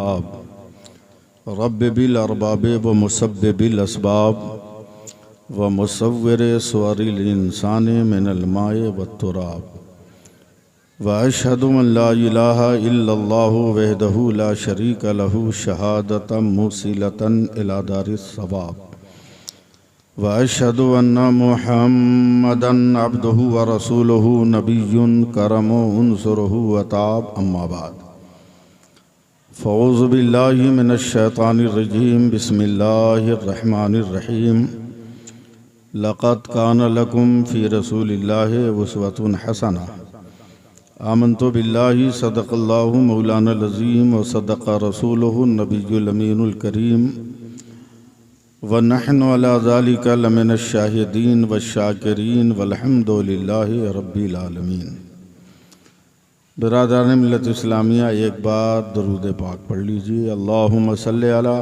वहाब रब्ब बिल अरबाब व मुसब्बिबिल अस्बाब व मुसव्विर सुवरिल इंसान मिनल माए वत्तुराब व अशहदु अन ला इलाहा इल्लल्लाहु वहदहु ला शरीका लहु शहादतम मुसिलतन इला दारिस सवाब व अशहदु अन्ना मुहम्मदन अब्दुहु व रसूलुहु नबियुन करमु उनसुरुहु वताब अम्मा बाद फ़ऊज़ु बिल्लाहि मिनश शैतानिर रजीम बिस्मिल्लाहिर रहमानिर रहीम लक़द कान लकुम फ़ी रसूलिल्लाहि उस्वतुन हसना आमन्तु बिल्लाहि सदक़ल्लाहु मौलानल अज़ीम व सदक़ रसूलुहु नबियुल अमीनुल करीम व नहनु अला ज़ालिका लमिनश शाहिदीन व शाकिरीन वल्हम्दुलिल्लाहि रब्बिल आलमीन। बिरादरान मिल्लत इस्लामिया, एक बार दरूद पाक पढ़ लीजिए। अल्लाहुम्मा सल्लि अला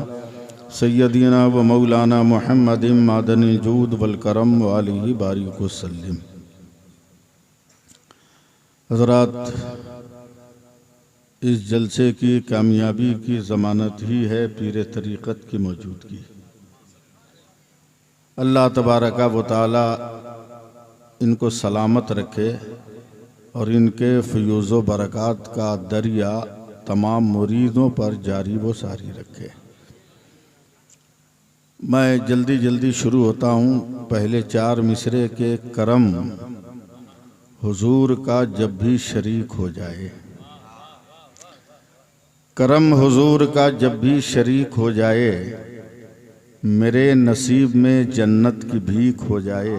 सय्यदीना व मौलाना मुहम्मदिन मादनिल जूद वल करम व आलिहि बारिक वसल्लिम। हज़रात, इस जलसे की कामयाबी की ज़मानत ही है पीर तरीक़त की मौजूदगी। अल्लाह तबारक व तआला इनको सलामत रखे और इनके फ़यूज़ व बरक़ात का दरिया तमाम मुरीदों पर जारी व सारी रखे। मैं जल्दी जल्दी शुरू होता हूँ। पहले 4 मिसरे के करम हुजूर का जब भी शरीक हो जाए, करम हुजूर का जब भी शरीक हो जाए, मेरे नसीब में जन्नत की भीख हो जाए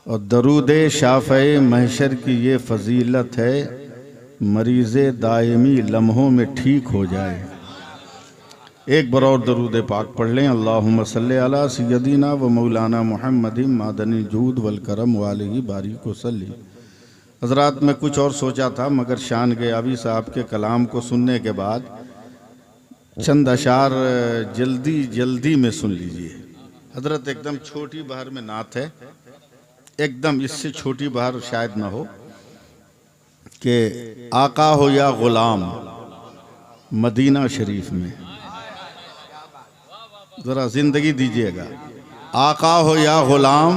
और दरूदे शाफ़े महशर की ये फ़जीलत है, मरीज़े दायमी लम्हों में ठीक हो जाए। एक बार और दरूद पाक पढ़ लें। अल्लाहुम्मा सल्लि अला सय्यदीना व मौलाना मुहम्मदिन मादनिल जूद वल करम व आलिहि बारिक वसल्लिम। हज़रात, मैं कुछ और सोचा था, मगर शान गयावी साहब के कलाम को सुनने के बाद चंद अशार जल्दी जल्दी में सुन लीजिए। हज़रत एकदम छोटी बहर में नात है, एकदम इससे छोटी बहर शायद ना हो कि आका हो या गुलाम मदीना शरीफ में, ज़रा ज़िंदगी दीजिएगा। आका हो या गुलाम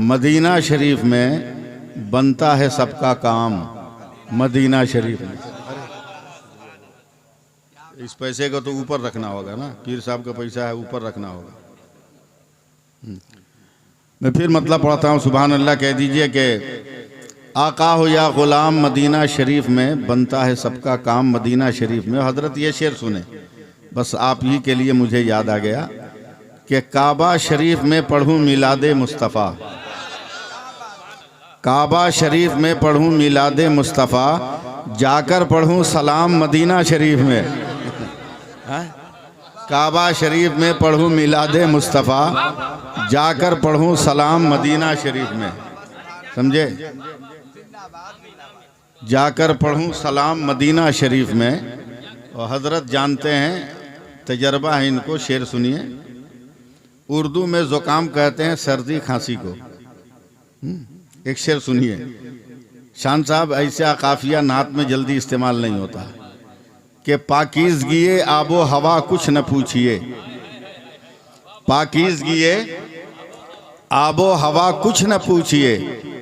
मदीना शरीफ में बनता है सबका काम मदीना शरीफ में। इस पैसे को तो ऊपर रखना होगा ना, पीर साहब का पैसा है, ऊपर रखना होगा। मैं फिर मतलब पढ़ता हूँ। सुभान अल्लाह कह दीजिए कि आका हो या ग़ुलाम मदीना शरीफ में बनता है सबका काम मदीना शरीफ में। हज़रत ये शेर सुने, बस आप ही के लिए मुझे याद आ गया कि काबा शरीफ में पढ़ूँ मिलादे मुस्तफ़ा, काबा शरीफ में पढ़ूँ मिलादे मुस्तफ़ा, जाकर पढ़ूँ सलाम मदीना शरीफ में। काबा शरीफ में पढ़ूँ मिलादे मुस्तफ़ा, जाकर पढ़ूँ सलाम मदीना शरीफ में। समझे? जाकर पढ़ूँ सलाम मदीना शरीफ में। और हज़रत जानते हैं, तजर्बा है इनको। शेर सुनिए। उर्दू में ज़ुकाम कहते हैं सर्दी खांसी को। एक शेर सुनिए। शान साहब, ऐसा काफिया नात में जल्दी इस्तेमाल नहीं होता कि पाकीज़गी आबो हवा कुछ न पूछिए, पाकीज़गी आबो हवा कुछ न पूछिए,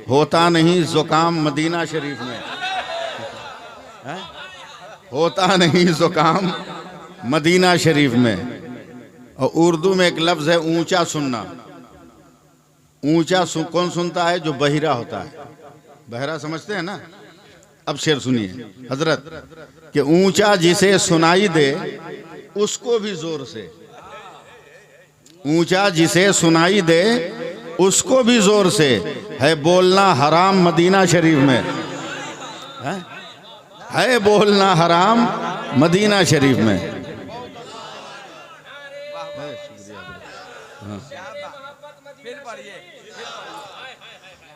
होता नहीं ज़ुकाम मदीना शरीफ में। है? होता नहीं ज़ुकाम मदीना शरीफ में। और उर्दू में एक लफ्ज़ है ऊंचा सुनना। ऊंचा कौन सुनता है? जो बहिरा होता है। बहरा समझते हैं ना? अब शेर सुनिए हज़रत, कि ऊंचा जिसे सुनाई दे उसको भी जोर से, ऊंचा जिसे सुनाई दे उसको भी जोर से, है बोलना हराम मदीना शरीफ में। है बोलना हराम मदीना शरीफ में।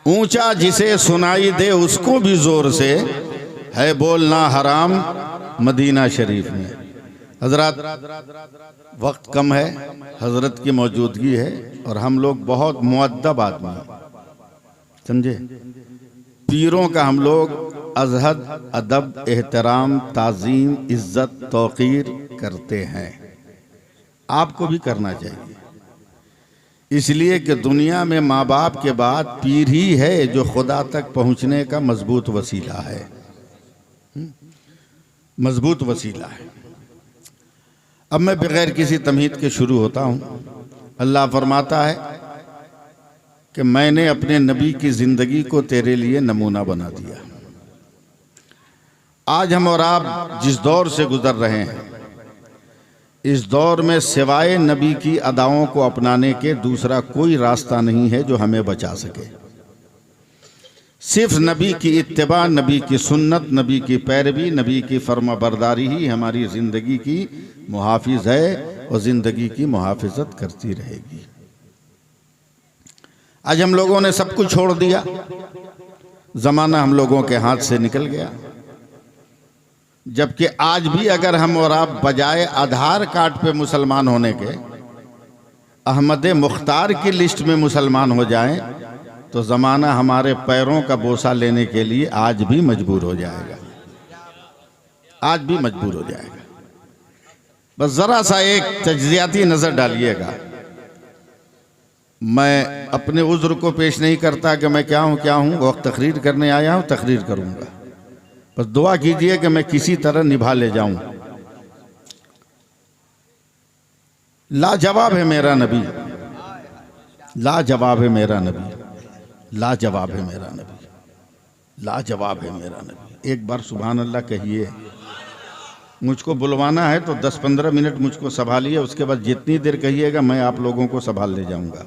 ऊंचा जिसे सुनाई दे उसको भी जोर से, है बोलना हराम मदीना शरीफ में। हजरत, वक्त कम है, हजरत की मौजूदगी है और हम लोग बहुत मुअद्दब आदमी हैं, समझे। पीरों का हम लोग अजहद, अदब, एहतराम, ताज़ीम, इज़्ज़त, तौक़ीर करते हैं। आपको भी करना चाहिए, इसलिए कि दुनिया में माँ बाप के बाद पीर ही है जो खुदा तक पहुँचने का मजबूत वसीला है, मजबूत वसीला है। अब मैं बगैर किसी तमहीद के शुरू होता हूँ। अल्लाह फरमाता है कि मैंने अपने नबी की ज़िंदगी को तेरे लिए नमूना बना दिया। आज हम और आप जिस दौर से गुजर रहे हैं, इस दौर में सिवाय नबी की अदाओं को अपनाने के दूसरा कोई रास्ता नहीं है जो हमें बचा सके। सिर्फ नबी की इत्तिबा, नबी की सुन्नत, नबी की पैरवी, नबी की फर्माबरदारी ही हमारी ज़िंदगी की मुहाफिज है और ज़िंदगी की मुहाफिजत करती रहेगी। आज हम लोगों ने सब कुछ छोड़ दिया, ज़माना हम लोगों के हाथ से निकल गया। जबकि आज भी अगर हम और आप बजाय आधार कार्ड पे मुसलमान होने के अहमद मुख्तार की लिस्ट में मुसलमान हो जाएं, तो ज़माना हमारे पैरों का बोसा लेने के लिए आज भी मजबूर हो जाएगा, आज भी मजबूर हो जाएगा। बस ज़रा सा एक तज्ज़ियाती नज़र डालिएगा। मैं अपने उज़्र को पेश नहीं करता कि मैं क्या हूँ, वक्त तकरीर करने आया हूँ, तकरीर करूँगा। बस दुआ कीजिए कि मैं किसी तरह निभा ले जाऊँ। लाजवाब है मेरा नबी, लाजवाब है मेरा नबी, लाजवाब है मेरा नबी, लाजवाब है मेरा नबी। एक बार सुभान अल्लाह कहिए। मुझको बुलवाना है तो 10-15 मिनट मुझको संभालिए, उसके बाद जितनी देर कहिएगा मैं आप लोगों को संभाल ले जाऊंगा।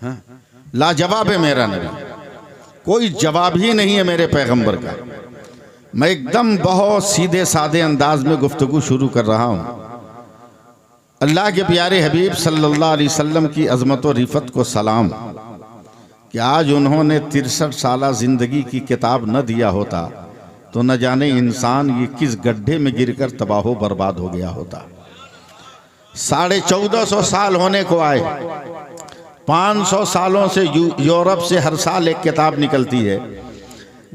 हाँ, लाजवाब है मेरा नबी, कोई जवाब ही नहीं है मेरे पैगंबर का। मैं एकदम बहुत सीधे सादे अंदाज में गुफ्तगू शुरू कर रहा हूँ। अल्लाह के प्यारे हबीब सल्लल्लाहु अलैहि वसल्लम की अज़मत और रिफ़त को सलाम कि आज उन्होंने 63 साला ज़िंदगी की किताब न दिया होता तो न जाने इंसान ये किस गड्ढे में गिरकर तबाह बर्बाद हो गया होता। 1450 साल होने को आए, 500 सालों से यूरोप से हर साल एक किताब निकलती है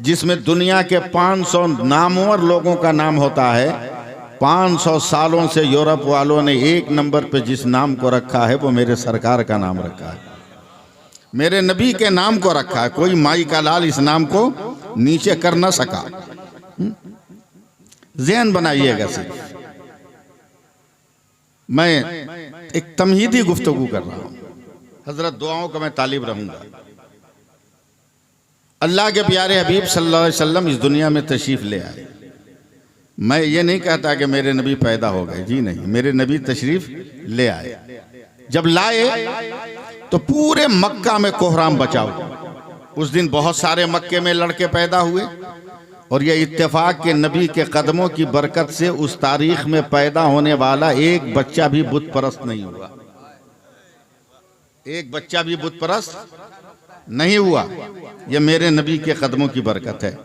जिसमें दुनिया के 500 नामवर लोगों का नाम होता है। 500 सालों से यूरोप वालों ने एक नंबर पे जिस नाम को रखा है वो मेरे सरकार का नाम रखा है, मेरे नबी के नाम को रखा है। कोई माई का लाल इस नाम को नीचे कर न सका। ज़हन बनाइएगा। सिर्फ मैं एक तमहीदी गुफ्तगू कर रहा हूँ, हजरत दुआओं का मैं तालिब रहूंगा। अल्लाह के प्यारे हबीब सल्लल्लाहु अलैहि वसल्लम इस दुनिया में तशरीफ़ ले आए। मैं ये नहीं कहता कि मेरे नबी पैदा हो गए, जी नहीं, मेरे नबी तशरीफ़ ले आए। जब लाए तो पूरे मक्का में कोहराम बचाओ। उस दिन बहुत सारे मक्के में लड़के पैदा हुए और यह इत्तेफाक के नबी के कदमों की बरकत से उस तारीख में पैदा होने वाला एक बच्चा भी बुत परस्त नहीं हुआ, एक बच्चा भी बुत परस्त नहीं हुआ। यह मेरे नबी के कदमों की बरकत है।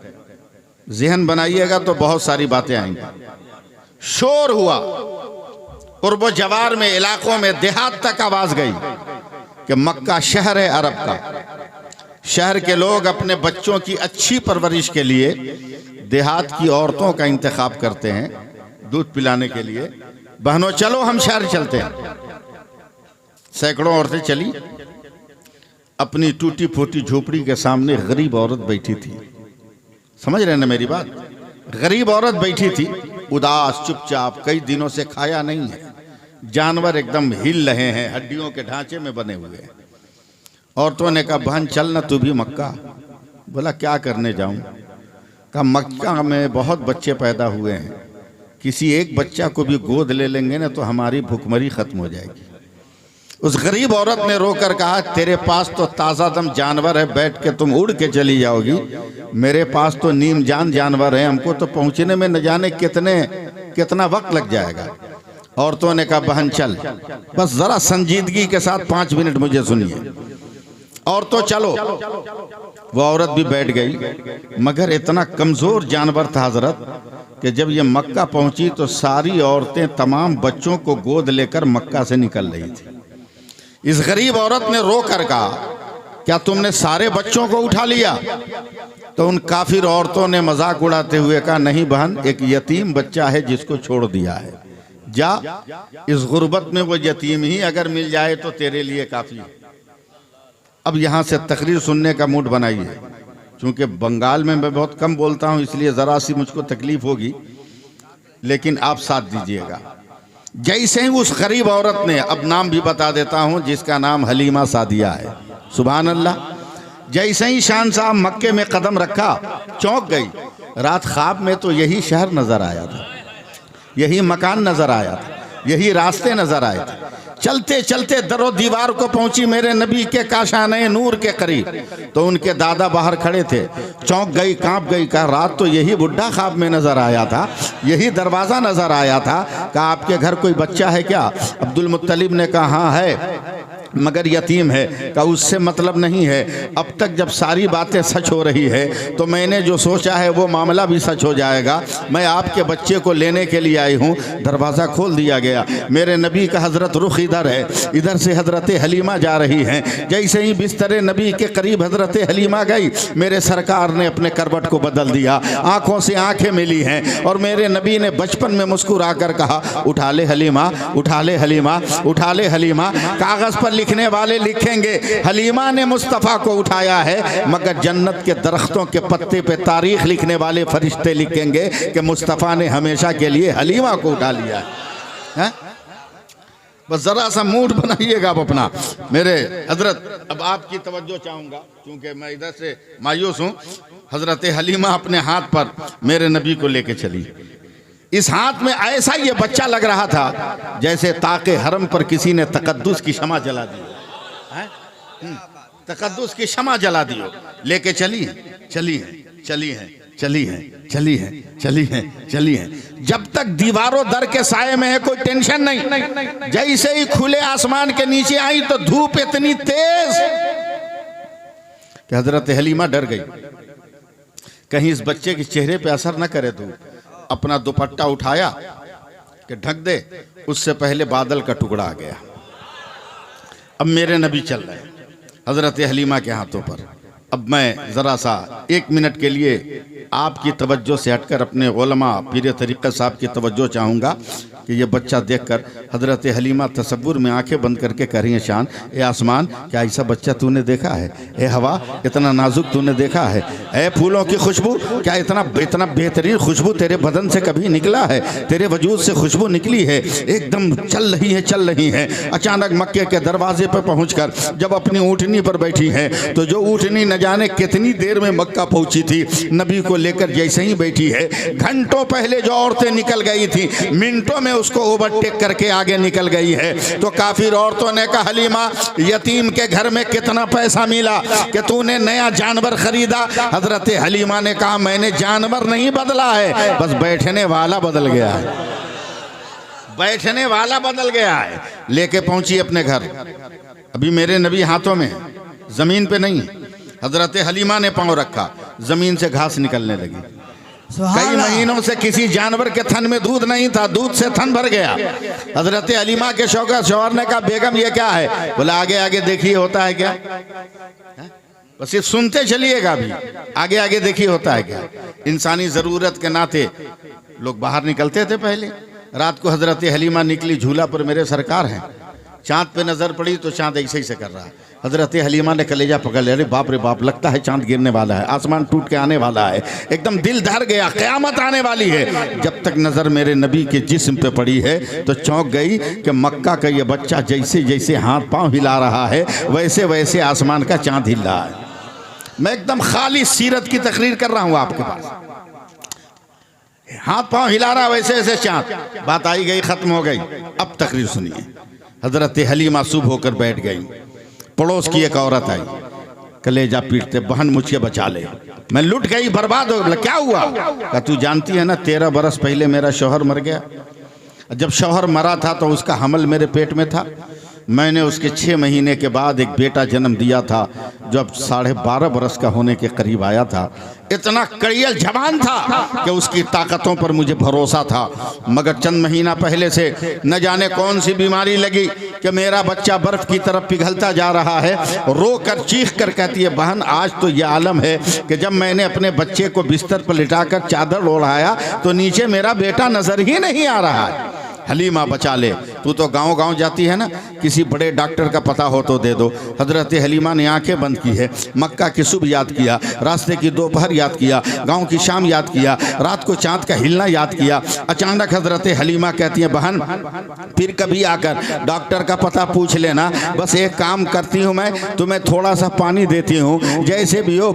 ज़हन बनाइएगा तो बहुत सारी बातें आएंगी। शोर हुआ, कुर्बो जवार में, इलाकों में, देहात तक आवाज गई कि मक्का शहर है अरब का। शहर के लोग अपने बच्चों की अच्छी परवरिश के लिए देहात की औरतों का इंतखाब करते हैं दूध पिलाने के लिए। बहनों चलो हम शहर चलते हैं। सैकड़ों औरतें चली। अपनी टूटी फूटी झोपड़ी के सामने गरीब औरत बैठी थी। समझ रहे हैं ना मेरी बात? गरीब औरत बैठी थी, उदास, चुपचाप, कई दिनों से खाया नहीं है। जानवर एकदम हिल रहे हैं, हड्डियों के ढांचे में बने हुए हैं। औरतों ने कहा बहन चल ना तू भी मक्का। बोला क्या करने जाऊं? कहा मक्का में बहुत बच्चे पैदा हुए हैं, किसी एक बच्चा को भी गोद ले लेंगे ना तो हमारी भूखमरी खत्म हो जाएगी। उस गरीब औरत ने रोकर कहा तेरे पास तो ताज़ा दम जानवर है, बैठ के तुम उड़ के चली जाओगी। मेरे पास तो नीम जान जानवर है, हमको तो पहुंचने में न जाने कितना वक्त लग जाएगा। औरतों ने कहा बहन चल, बस जरा संजीदगी के साथ 5 मिनट मुझे सुनिए। औरतों चलो। वो औरत भी बैठ गई, मगर इतना कमजोर जानवर था हजरत कि जब ये मक्का पहुंची तो सारी औरतें तमाम बच्चों को गोद लेकर मक्का से निकल रही थी। इस गरीब औरत ने रो कर कहा क्या तुमने सारे बच्चों को उठा लिया? तो उन काफिर औरतों ने मजाक उड़ाते हुए कहा, नहीं बहन, एक यतीम बच्चा है जिसको छोड़ दिया है, जा, इस गुर्बत में वो यतीम ही अगर मिल जाए तो तेरे लिए काफी है। अब यहाँ से तकरीर सुनने का मूड बनाइए। चूंकि बंगाल में मैं बहुत कम बोलता हूँ इसलिए ज़रा सी मुझको तकलीफ होगी, लेकिन आप साथ दीजिएगा। जैसे ही उस गरीब औरत ने, अब नाम भी बता देता हूँ, जिसका नाम हलीमा सादिया है, सुभान अल्लाह, जैसे ही शान साहब मक्के में कदम रखा चौंक गई। रात ख्वाब में तो यही शहर नज़र आया था, यही मकान नज़र आया था, यही रास्ते नज़र आए थे। चलते चलते दरो दीवार को पहुंची मेरे नबी के काशाने नूर के करीब, तो उनके दादा बाहर खड़े थे। चौंक गई, कांप गई, कहा रात तो यही बुढ़ा ख्वाब में नजर आया था, यही दरवाजा नजर आया था। कहा आपके घर कोई बच्चा है क्या? अब्दुल मुत्तलिब ने कहा हाँ है, मगर यतीम है। का उससे मतलब नहीं है, अब तक जब सारी बातें सच हो रही है तो मैंने जो सोचा है वो मामला भी सच हो जाएगा। मैं आपके बच्चे को लेने के लिए आई हूँ। दरवाज़ा खोल दिया गया। मेरे नबी का हजरत रुख इधर है, इधर से हजरत हलीमा जा रही हैं। जैसे ही बिस्तर नबी के करीब हजरत हलीमा गई, मेरे सरकार ने अपने करवट को बदल दिया, आंखों से आंखें मिली हैं और मेरे नबी ने बचपन में मुस्कुरा कर कहा, उठा ले हलीमा, उठा ले हलीमा, उठा ले हलीमा। कागज़ पर लिखने वाले लिखेंगे हलीमा ने मुस्तफ़ा को उठाया है, मगर जन्नत के दरख्तों के पत्ते पे तारीख लिखने वाले फरिश्ते लिखेंगे कि मुस्तफ़ा ने हमेशा के लिए हलीमा को उठा लिया है। बस ज़रा सा मूड बनाइएगा आप अपना। मेरे हजरत, अब आपकी तवज्जो चाहूँगा क्योंकि मैं इधर से मायूस हूँ। हजरत हलीमा अपने हाथ पर मेरे नबी को लेके चली। इस हाथ में ऐसा ये बच्चा लग रहा था जैसे ताके हरम पर किसी ने तकद्दुस की शमा जला दी, तकद्दुस की शमा जला दी। लेके चली है, चली है, चली है, चली है, चली है, चली है, चली है। जब तक दीवारों दर के साये में है कोई टेंशन नहीं। जैसे ही खुले आसमान के नीचे आई तो धूप इतनी तेज कि हजरत हलीमा डर गई, कहीं इस बच्चे के चेहरे पे असर न करे। तो अपना दुपट्टा उठाया कि ढक दे, उससे पहले बादल का टुकड़ा आ गया। अब मेरे नबी चल रहे हैं हजरत हलीमा के हाथों पर। अब मैं ज़रा सा 1 मिनट के लिए आपकी तवज्जो से हटकर अपने उलमा पीर तरीक़त साहब की तवज्जो चाहूँगा कि ये बच्चा देखकर हजरत हलीमा तसव्वुर में आंखें बंद करके कह रही हैं, शान ए आसमान, क्या ऐसा बच्चा तूने देखा है? ए हवा, इतना नाजुक तूने देखा है? ए फूलों की खुशबू, क्या इतना बेहतरीन खुशबू तेरे बदन से कभी निकला है? तेरे वजूद से खुशबू निकली है, एकदम चल रही है, चल रही है। अचानक मक्के के दरवाजे पर पहुँचकर जब अपनी ऊँटनी पर बैठी है तो जो ऊँटनी न जाने कितनी देर में मक्का पहुँची थी, नबी को लेकर जैसे ही बैठी है, घंटों पहले जो औरतें निकल गई थी मिनटों में उसको ओवरटेक करके आगे निकल गई है। तो काफिर औरतों ने कहा, हलीमा, यतीम के घर में कितना पैसा मिला कि तूने नया जानवर खरीदा? हजरत हलीमा ने कहा, मैंने जानवर नहीं बदला है, बस बैठने वाला बदल गया है, बैठने वाला बदल गया है। लेके पहुंची अपने घर। अभी मेरे नबी हाथों में, जमीन पे नहीं। हजरत हलीमा ने पांव रखा, जमीन से घास निकलने लगी। कई महीनों से किसी जानवर के थन में दूध नहीं था, दूध से थन भर गया। हजरत हलीमा के शौहर ने कहा, बेगम ये क्या है? बोला, आगे आगे देखिए होता है क्या। बस ये सुनते चलिएगा, अभी आगे आगे देखिए होता है क्या। इंसानी ज़रूरत के नाते लोग बाहर निकलते थे पहले। रात को हजरत हलीमा निकली, झूला पर मेरे सरकार हैं। चाँद पे नज़र पड़ी तो चाँद ऐसे ही से कर रहा है। हजरत हलीमा ने कलेजा पकड़ लिया, अरे बाप रे बाप, लगता है चाँद गिरने वाला है, आसमान टूट के आने वाला है, एकदम दिल धर गया, क़यामत आने वाली है। जब तक नज़र मेरे नबी के जिस्म पे पड़ी है तो चौंक गई कि मक्का का ये बच्चा जैसे जैसे हाथ पाँव हिला रहा है वैसे वैसे आसमान का चाँद हिल रहा है। मैं एकदम खाली सीरत की तकरीर कर रहा हूँ आपके पास। हाथ पाँव हिला रहा वैसे वैसे चाँद। बात आई गई, ख़त्म हो गई। अब तकरीर सुनिए। हजरत हलीमा सुबह होकर बैठ गई। पड़ोस की एक औरत आई, कलेजा पीटते, बहन मुझे बचा ले, मैं लुट गई, बर्बाद हो। क्या हुआ? कहा, तू जानती है ना 13 बरस पहले मेरा शौहर मर गया। जब शौहर मरा था तो उसका हमल मेरे पेट में था। मैंने उसके 6 महीने के बाद एक बेटा जन्म दिया था जो अब 12.5 बरस का होने के करीब आया था। इतना कड़ियल जवान था कि उसकी ताकतों पर मुझे भरोसा था। मगर चंद महीना पहले से न जाने कौन सी बीमारी लगी कि मेरा बच्चा बर्फ की तरफ पिघलता जा रहा है। रो कर चीख कर कहती है, बहन आज तो ये आलम है कि जब मैंने अपने बच्चे को बिस्तर पर लिटाकर चादर ओढ़ाया तो नीचे मेरा बेटा नजर ही नहीं आ रहा है। हलीमा बचा ले, तू तो गांव गांव जाती है ना, किसी बड़े डॉक्टर का पता हो तो दे दो। हजरत हलीमा ने आंखें बंद की है, मक्का की सुबह याद किया, रास्ते की दोपहर याद किया, गांव की शाम याद किया, रात को चांद का हिलना याद किया। अचानक हजरत हलीमा कहती है, बहन फिर कभी आकर डॉक्टर का पता पूछ लेना, बस एक काम करती हूँ मैं, तुम्हें थोड़ा सा पानी देती हूँ, जैसे भी हो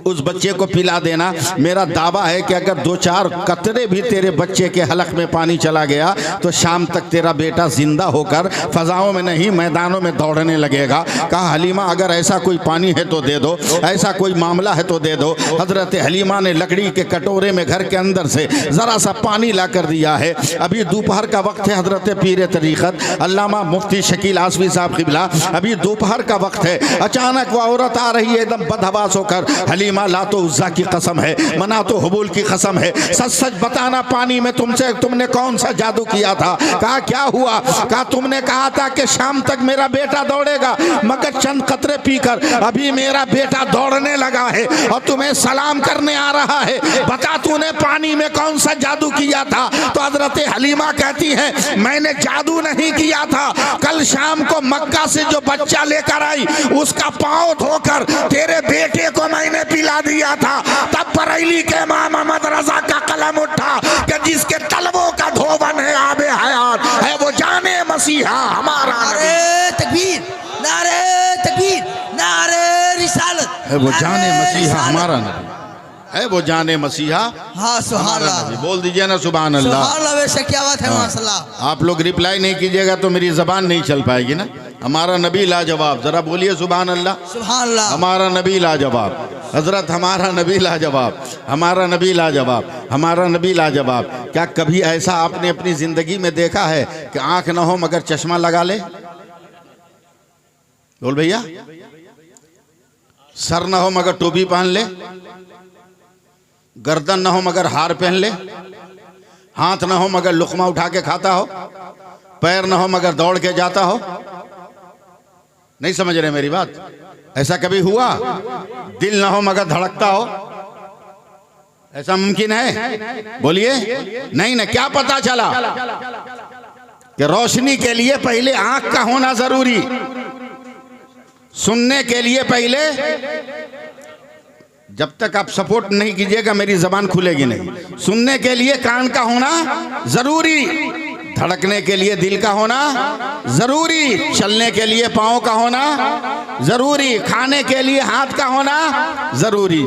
उस बच्चे को पिला देना। मेरा दावा है कि अगर 2-4 कतरे भी तेरे बच्चे के हलक में पानी चला गया तो शाम तक तेरा बेटा जिंदा होकर फजाओं में नहीं मैदानों में दौड़ने लगेगा। कहा, हलीमा अगर ऐसा कोई पानी है तो दे दो, ऐसा कोई मामला है तो दे दो। हजरत हलीमा ने लकड़ी के कटोरे में घर के अंदर से जरा सा पानी ला कर दिया है। अभी दोपहर का वक्त है। हजरत पीर तरीक़त अल्लामा मुफ्ती शकील आसवी साहब क़िबला, अभी दोपहर का वक्त है। अचानक वह औरत आ रही है एकदम बदहवास होकर। हलीमा ला तो उज़्ज़ा की कसम है, मना तो हुबूल की कसम है, सच सच बताना पानी में तुमने कौन सा जादू किया था। कहा, क्या हुआ? कहा, तुमने कहा था कि शाम तक मेरा बेटा दौड़ेगा, मगर चंद कतरे पीकर अभी मेरा बेटा दौड़ने लगा है और तुम्हें सलाम करने आ रहा है। बता तूने पानी में कौन सा जादू किया था? तो हजरत हलीमा कहती है, मैंने जादू नहीं किया था, कल शाम को मक्का से जो बच्चा लेकर आई उसका पांव धोकर तेरे बेटे को मैंने पिला दिया था। तब बरेली के इमाम अहमद रजा का कलम उठा कि जिसके तलबों का धोबन है आबे हयात है, वो जाने मसीहा हमारा। नारे तकबीर, नारे तकबीर, नारे रिसालत है, वो जाने मसीहा हमारा नबी है, वो जाने मसीहा। हाँ सुभान अल्लाह, बोल दीजिए ना सुभान अल्लाह। सुभान अल्लाह, वैसे क्या बात है माशाअल्लाह। आप लोग रिप्लाई नहीं कीजिएगा तो मेरी जबान नहीं चल पाएगी ना। हमारा नबी लाजवाब, जरा बोलिए सुभान अल्लाह। सुभान अल्लाह, हमारा नबी लाजवाब। हजरत हमारा नबी लाजवाब, हमारा नबी लाजवाब, हमारा नबी लाजवाब। क्या कभी ऐसा आपने अपनी जिंदगी में देखा है कि आंख ना हो मगर चश्मा लगा ले? बोल भैया। सर ना हो मगर टोपी पहन ले, गर्दन ना हो मगर हार पहन ले, हाथ ना हो मगर लुकमा उठा के खाता हो, पैर ना हो मगर दौड़ के जाता हो। नहीं समझ रहे मेरी बात? ऐसा कभी हुआ? दिल ना हो मगर धड़कता हो, ऐसा मुमकिन है? बोलिए नहीं ना। क्या पता चला कि रोशनी के लिए पहले आंख का होना जरूरी, सुनने के लिए पहले, जब तक आप सपोर्ट नहीं कीजिएगा मेरी जबान खुलेगी नहीं। सुनने के लिए कान का होना जरूरी, धड़कने के लिए दिल का होना जरूरी, चलने के लिए पाँव का होना जरूरी, खाने के लिए हाथ का होना जरूरी।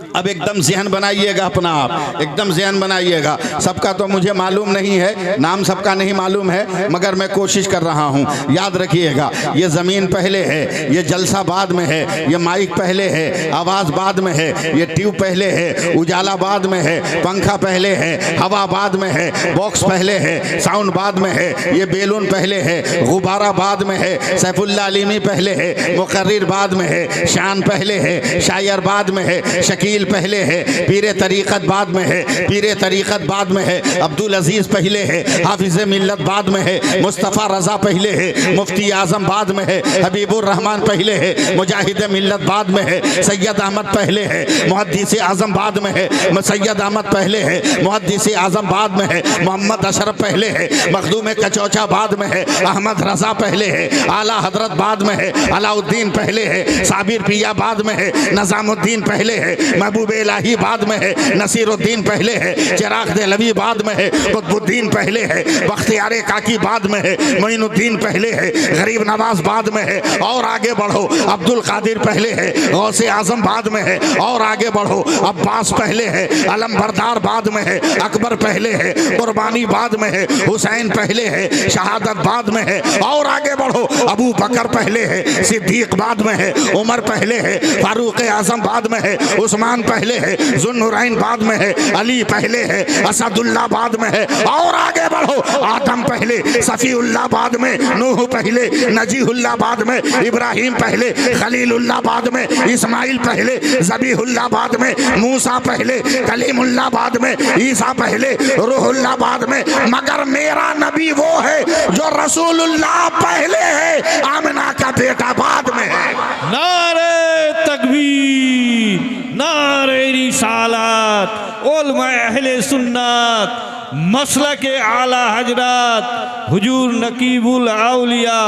अब एकदम ज़हन बनाइएगा अपना, आप एकदम ज़हन बनाइएगा। सबका तो मुझे मालूम नहीं है, नाम सबका नहीं मालूम है, मगर मैं कोशिश कर रहा हूँ। याद रखिएगा, ये ज़मीन पहले है, ये जलसा बाद में है, ये माइक पहले है, आवाज़ बाद में है, ये ट्यूब पहले है, उजाला बाद में है, पंखा पहले है, हवा बाद में है, बॉक्स पहले है, साउंड बाद में है, ये बेलून पहले है, गुब्बारा बाद में है, सैफुल्लाह अलीमी पहले है, मुकर्रिर बाद में है, शान पहले है, शायर बाद में है, शकील पहले है, पीरे तरीक़त बाद में है, पीरे तरीक़त बाद में है, अब्दुल अजीज़ पहले है, हाफिज़ मिल्लत बाद में है, मुस्तफ़ा रज़ा पहले है, मुफ्ती आज़म बाद में है, हबीबुर रहमान पहले है, मुजाहिद मिल्लत बाद में है, सैयद अहमद पहले है, मुहद्दिस आज़म बाद में है, सैयद अहमद पहले है, मुहद्दिस आज़म बाद में है, मोहम्मद अशरफ पहले है, मखदूम कचौचा बाद में है, अहमद रज़ा पहले है, आला हजरत बाद में है, अलाउद्दीन पहले है, साबिर पिया बाद में है, निज़ामुद्दीन पहले है, महबूब इलाही बाद में है, नसीरुद्दीन पहले है, चिराग देहलवी बाद में है, कुतुबुद्दीन पहले है, बख्तियार काकी बाद में है, मोइनुद्दीन पहले है, गरीब नवाज बाद में है, और आगे बढ़ो अब्दुल कादिर पहले है, गौसे आजम बाद में है, और आगे बढ़ो अब्बास पहले है, अलम बरदार बाद में है, अकबर पहले है, कुर्बानी बाद में है, हुसैन पहले है, शहादत बाद में है, और आगे बढ़ो अबू बकर पहले है, सिद्दीक बाद में है, उमर पहले है, फारूक आजम बाद में है, उस्मान पहले है, जुन्नुरैन बाद में है, अली पहले है, असदुल्ला बाद में है, और आगे बढ़ो आदम पहले पहले, सफीउल्लाह बाद में, नूह पहले, नजीहुल्लाह बाद में, इब्राहिम पहले, खलीलुल्लाह बाद में, इस्माइल पहले, ज़बीहुल्लाह बाद में, मूसा पहले, कलीमुल्लाह बाद में, ईसा पहले, रूहुल्लाह बाद में, मगर मेरा नबी वो है जो रसूलुल्लाह पहले है, आमिना का बेटा बाद में है। नारे तकबीर, नारे रिसालत, उलमा अहले सुन्नत, मसलक आला हजरत हुजूर नकीबुल औलिया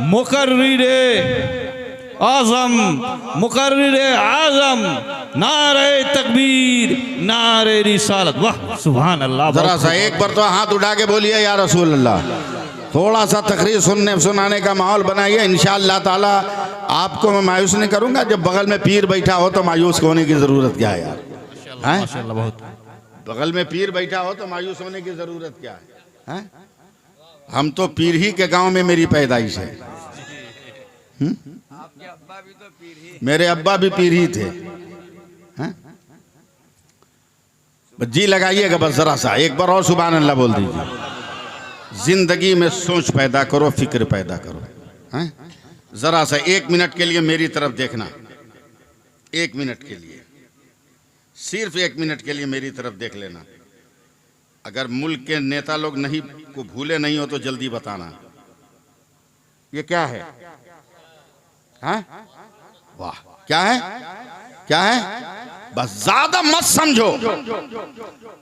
मुकर्रिर आज़म, मुकर्रिर आज़म, नारे तकबीर, नारे रिसालत। वाह सुभान अल्लाह। जरा सा एक बार तो हाथ उठा के बोलिए या रसूल अल्लाह। थोड़ा सा तकरीर सुनाने का माहौल बनाइए। इंशाअल्लाह ताला आपको मैं मायूस नहीं करूंगा। जब बगल में पीर बैठा हो तो मायूस होने की जरूरत क्या है यार? माशाअल्लाह बहुत। बगल में पीर बैठा हो तो मायूस होने की जरूरत क्या है? हम तो पीर ही के गांव में मेरी पैदाइश है। मेरे अब्बा भी पीर ही थे। जी लगाइएगा बस जरा सा, एक बार और सुभान अल्लाह बोल दीजिए। जिंदगी में सोच पैदा करो, फिक्र पैदा करो। जरा सा 1 मिनट के लिए मेरी तरफ देखना। 1 मिनट के लिए, सिर्फ 1 मिनट के लिए मेरी तरफ देख लेना। अगर मुल्क के नेता लोग नहीं को भूले नहीं हो तो जल्दी बताना। ये क्या है? हाँ? वाह, क्या है? क्या है? बस ज्यादा मत समझो,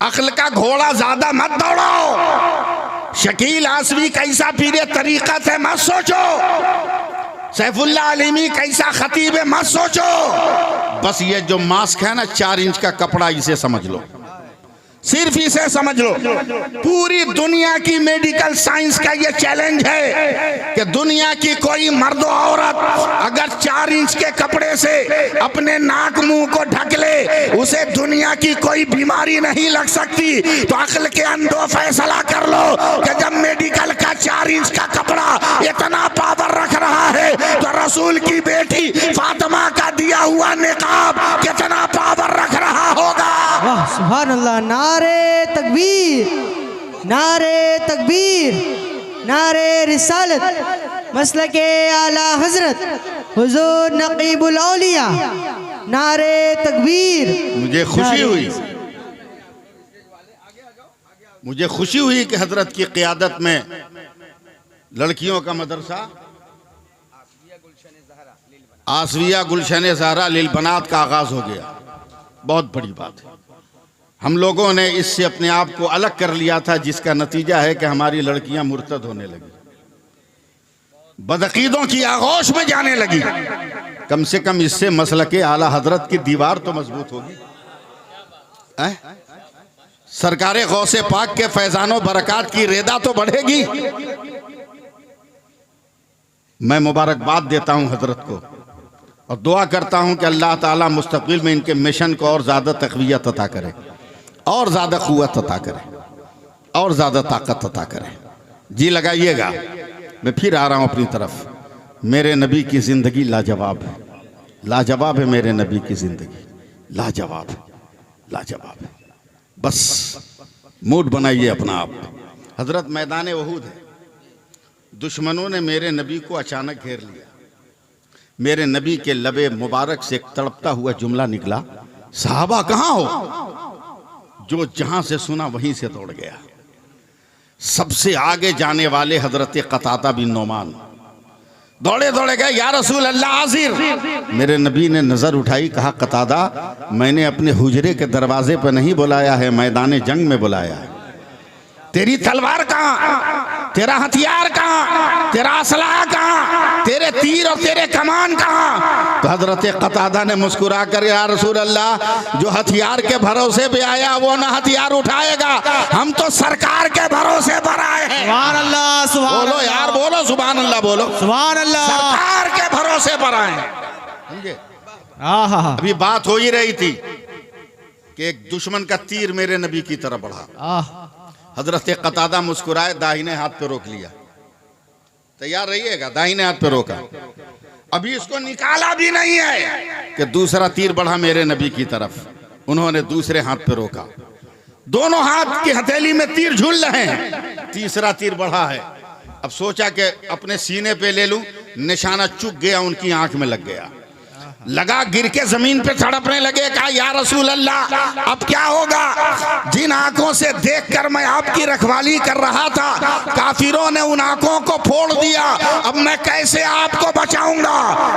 अक्ल का घोड़ा ज्यादा मत दौड़ाओ। शकील आसवी कैसा पीरे तरीका से मत सोचो, सैफुल्लाह आलिमी कैसा खतीब है मत सोचो। बस ये जो मास्क है ना 4 इंच का कपड़ा, इसे समझ लो, सिर्फ इसे समझ लो। पूरी दुनिया की मेडिकल साइंस का ये चैलेंज है कि दुनिया की कोई मर्द औरत अगर 4 इंच के कपड़े से अपने नाक मुंह को ढक ले, उसे दुनिया की कोई बीमारी नहीं लग सकती। तो अक्ल के अंदर फैसला कर लो कि जब मेडिकल का 4 इंच का कपड़ा इतना पावर रख रहा है तो रसूल की बेटी फातिमा का दिया हुआ निकाब कितना पावर रख रहा होगा। वाह सुभान अल्लाह। नारे तकबीर, नारे तकबीर, नारे रिसालत, मसलके आला हजरत हुजूर नकीबुल औलिया, नारे तकबीर। मुझे खुशी हुई कि हजरत की क़ियादत में लड़कियों का मदरसा आसविया गुलशन ज़हरा लिल बनात का आगाज हो गया। बहुत बड़ी बात है। हम लोगों ने इससे अपने आप को अलग कर लिया था, जिसका नतीजा है कि हमारी लड़कियां मुर्तद होने लगी, बदअकीदों की आगोश में जाने लगी। कम से कम इससे मसलके आला हजरत की दीवार तो मजबूत होगी। सरकारे गौसे पाक के फैजानो बरकत की रेदा तो बढ़ेगी। मैं मुबारकबाद देता हूं हजरत को और दुआ करता हूं कि अल्लाह ताला मुस्तक़बिल में इनके मिशन को और ज़्यादा तक़वियत अता करे, और ज़्यादा क़ुव्वत अता करे, और ज़्यादा ताकत अता करे। जी लगाइएगा। मैं फिर आ रहा हूं अपनी तरफ। मेरे नबी की ज़िंदगी लाजवाब है, लाजवाब है। मेरे नबी की ज़िंदगी लाजवाब है, लाजवाब है। बस मूड बनाइए अपना आप। हजरत मैदान वहूद है। दुश्मनों ने मेरे नबी को अचानक घेर लिया। मेरे नबी के लबे मुबारक से एक तड़पता हुआ जुमला निकला, साहबा कहाँ हो? जो जहां से सुना वहीं से दौड़ गया। सबसे आगे जाने वाले हजरत कतादा बिन नोमान दौड़े दौड़े गए, या रसूल अल्लाह हाजिर। मेरे नबी ने नजर उठाई, कहा कतादा मैंने अपने हुजरे के दरवाजे पर नहीं बुलाया है, मैदान जंग में बुलाया है। तेरी तलवार कहाँ? तेरा हथियार कहाँ? तेरा असलहा कहाँ? तेरे तीर और तेरे कमान कहाँ? तो हजरत कतादा ने मुस्कुरा कर, या रसूल अल्लाह जो हथियार के भरोसे पे आया वो ना हथियार उठाएगा, हम तो सरकार के भरोसे पर आए हैं। सुभान अल्लाह, सुभान बोलो यार, बोलो सुभान अल्लाह, बोलो सुभान अल्लाह। सरकार के भरोसे पर आए। समझे? अभी बात हो ही रही थी कि एक दुश्मन का तीर मेरे नबी की तरफ बढ़ा। हजरत कतादा मुस्कुराए, दाहिने हाथ पे रोक लिया। तैयार रहिएगा। दाहिने हाथ पे रोका, अभी इसको निकाला भी नहीं है कि दूसरा तीर बढ़ा मेरे नबी की तरफ। उन्होंने दूसरे हाथ पे रोका। दोनों हाथ की हथेली में तीर झूल रहे हैं। तीसरा तीर बढ़ा है। अब सोचा कि अपने सीने पे ले लूं, निशाना चुक गया, उनकी आंख में लग गया, लगा, गिर के जमीन पे तड़पने लगे। कहा या रसूल अल्लाह अब क्या होगा? जिन आंखों से देखकर मैं आपकी रखवाली कर रहा था, काफिरों ने उन आंखों को फोड़ दिया, अब मैं कैसे आपको बचाऊंगा?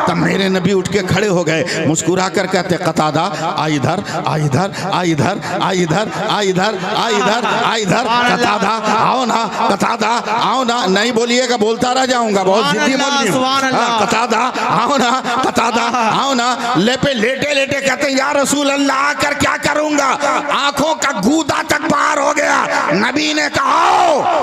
तब मेरे नबी उठ के खड़े हो गए, मुस्कुरा कर कहते कतादा आ इधर, आ इधर, आ इधर, आ इधर, आ इधर, आ इधर, आ इधर, कतादा आओ ना, कतादा आओ ना। नहीं बोलिएगा, बोलता रह जाऊंगा, बहुत जिद्दी बोलिए। कतादा आओ ना, कतादा आओ ना। लेटे लेटे कहते हैं या रसूल अल्लाह आकर क्या करूंगा? आंखों का गूदा तक पार हो गया। नबी ने कहा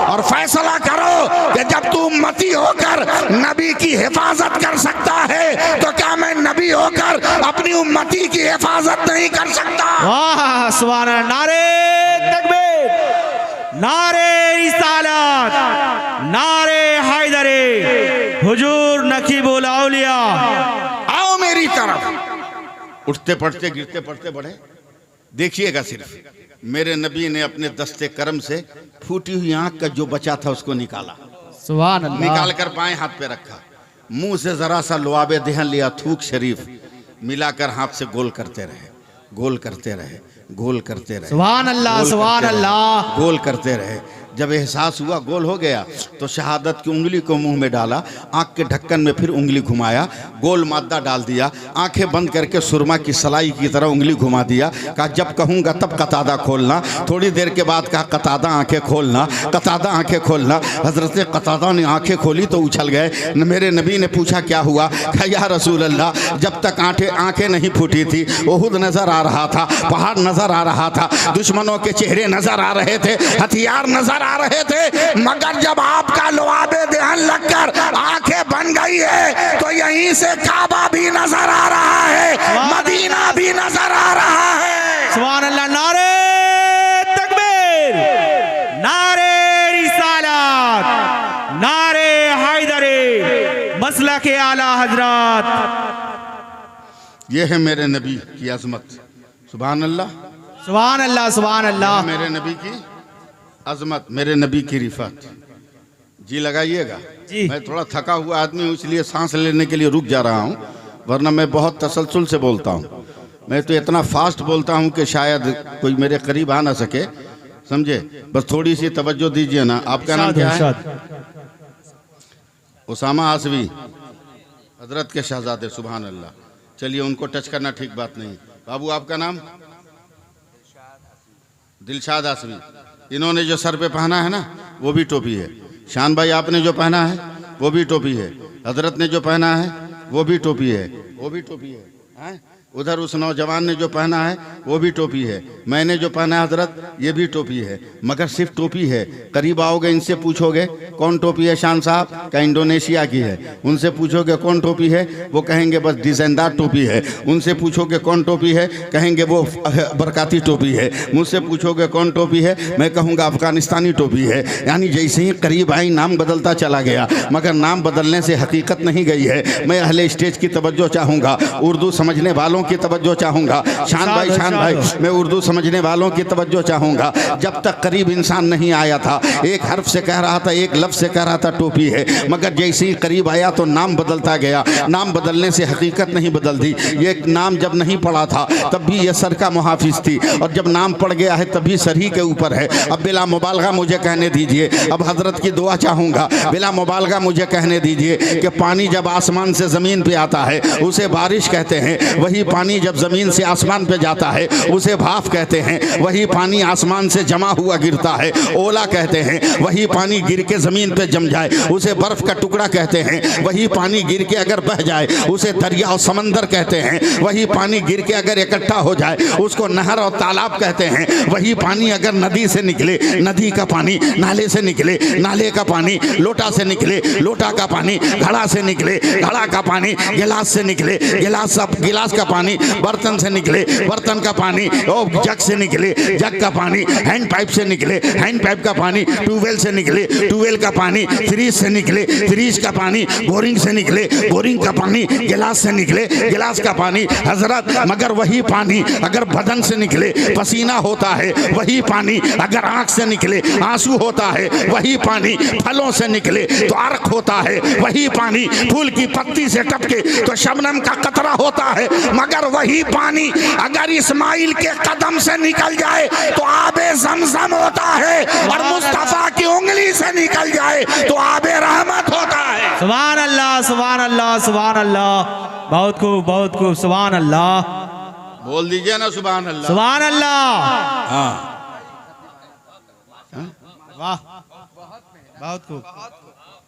और फैसला करो कि जब तू उम्मती होकर नबी की हिफाजत कर सकता है तो क्या मैं नबी होकर अपनी उम्मती की हिफाजत नहीं कर सकता? वाह सुभान अल्लाह। नारे तकबीर, नारे रिसालत, नारे हैदरे, हुजूर नकीबुल औलिया, आओ मेरी तरफ। उठते पड़ते गिरते पड़ते बढ़े। देखिएगा, सिर्फ मेरे नबी ने अपने दस्ते करम से फूटी हुई आंख का जो बचा था उसको निकाला, सुभान अल्लाह, निकाल कर बाएं हाथ पे रखा, मुंह से जरा सा लुआबे दहन लिया, थूक शरीफ मिलाकर हाथ से गोल करते रहे, गोल करते रहे, गोल करते रहे, सुभान अल्लाह, सुभान अल्लाह, गोल करते रहे। जब एहसास हुआ गोल हो गया तो शहादत की उंगली को मुंह में डाला, आंख के ढक्कन में फिर उंगली घुमाया, गोल मादा डाल दिया, आंखें बंद करके सुरमा की सलाई की तरह उंगली घुमा दिया। कहा जब कहूँगा तब कतादा खोलना। थोड़ी देर के बाद कहा कतादा आंखें खोलना, कतादा आंखें खोलना। हजरत कतादा ने आंखें खोली तो उछल गए। मेरे नबी ने पूछा क्या हुआ? कहा या रसूल अल्लाह जब तक आंखें नहीं फूटी थी, ओहुद नजर आ रहा था, पहाड़ नजर आ रहा था, दुश्मनों के चेहरे नजर आ रहे थे, हथियार नजर आ रहे थे, मगर जब आपका लुआबे दहन लगकर आंखें बन गई है तो यहीं से काबा भी नजर आ रहा है, मदीना भी नजर आ रहा है। सुभान अल्लाह। नारे तकबीर, नारे रिसालत, नारे हैदरे, मसलक आला हजरत। ये है मेरे नबी की अजमत। सुभान अल्लाह, सुभान अल्लाह, सुभान अल्लाह। मेरे नबी की अजमत, मेरे नबी की रिफत। जी लगाइएगा। जी। मैं थोड़ा थका हुआ आदमी हूँ, इसलिए सांस लेने के लिए रुक जा रहा हूँ, वरना मैं बहुत तसलसल से बोलता हूँ। मैं तो इतना फास्ट बोलता हूँ कि शायद कोई मेरे करीब आ ना सके, समझे? बस थोड़ी सी तवज्जो दीजिए ना। आपका नाम क्या है? उसामा आसवी, हजरत के शहजादे। सुभान अल्लाह। चलिए, उनको टच करना ठीक बात नहीं। बाबू आपका नाम? दिलशाद आसवी। इन्होंने जो सर पे पहना है ना वो भी टोपी है। शान भाई आपने जो पहना है वो भी टोपी है। हजरत ने जो पहना है वो भी टोपी है, वो भी टोपी है, हैं? उधर उस नौजवान ने जो पहना है वो भी टोपी है। मैंने जो पहना है हजरत ये भी टोपी है, मगर सिर्फ टोपी है। करीब आओगे, इनसे पूछोगे कौन टोपी है शान साहब? का इंडोनेशिया की है। उनसे पूछोगे कौन टोपी है? वो कहेंगे बस डिजाइनदार टोपी है। उनसे पूछोगे कौन टोपी है? कहेंगे वो बरकाती टोपी है। मुझसे पूछोगे कौन टोपी है? मैं कहूँगा अफगानिस्तानी टोपी है। यानी जैसे ही करीब आई नाम बदलता चला गया, मगर नाम बदलने से हकीकत नहीं गई है। मैं अहले स्टेज की तवज्जो चाहूँगा, उर्दू समझने वालों की तवज्जो चाहूँगा। शान भाई मैं उर्दू समझने वालों की तवज्जो चाहूँगा। जब तक करीब इंसान नहीं आया था, एक हर्फ से कह रहा था, एक लफ्ज़ से कह रहा था टोपी है, मगर जैसे ही करीब आया तो नाम बदलता गया। नाम बदलने से हकीकत नहीं बदल दी। ये नाम जब नहीं पढ़ा था तब भी ये सर का मुहाफिज थी, और जब नाम पड़ गया है तभी सर ही के ऊपर है। अब बिला मुबालगा मुझे कहने दीजिए, अब हजरत की दुआ चाहूँगा, बिला मुबालगा मुझे कहने दीजिए कि पानी जब आसमान से ज़मीन पे आता है उसे बारिश कहते हैं। वही पानी जब ज़मीन से आसमान पे जाता है उसे भाप कहते हैं। वही पानी आसमान से जमा हुआ गिरता है ओला कहते हैं। वही पानी गिर के ज़मीन पे जम जाए उसे बर्फ़ का टुकड़ा कहते हैं। वही पानी गिर के अगर बह जाए उसे दरिया और समंदर कहते हैं। वही पानी गिर के अगर इकट्ठा हो जाए उसको नहर और तालाब कहते हैं। वही पानी अगर नदी से निकले, नदी का पानी, नाले से निकले, नाले का पानी, लोटा से निकले, लोटा का पानी, घड़ा से निकले, घड़ा का पानी, गिलास से निकले, गिलास का पानी बर्तन से निकले, बर्तन का पानी जग से निकले, जग का पानी हैंड पाइप से निकले, हैंड पाइप का पानी ट्यूबवेल से निकले, ट्यूबवेल का पानी फ्रिज से निकले, फ्रिज का पानी बोरिंग से निकले, बोरिंग का पानी गिलास से निकले, गिलास का पानी हजरत मगर वही पानी अगर बदन से निकले पसीना होता है, वही पानी अगर आंख से निकले आंसू होता है, वही पानी फलों से निकले तो अर्क होता है, वही पानी फूल की पत्ती से टपके तो शबनम का कतरा होता है, मगर वही पानी अगर इस्माइल के कदम से निकल जाए तो आबे ज़मज़म होता है, और मुस्तफा की उंगली से निकल जाए तो आबे रहमत होता है। सुभान अल्लाह, सुभान अल्लाह, सुभान अल्लाह। बहुत खूब, बहुत खूब। सुभान अल्लाह, बोल दीजिए ना सुभान अल्लाह। सुभान अल्लाह। हाँ, वाह, बहुत खूब।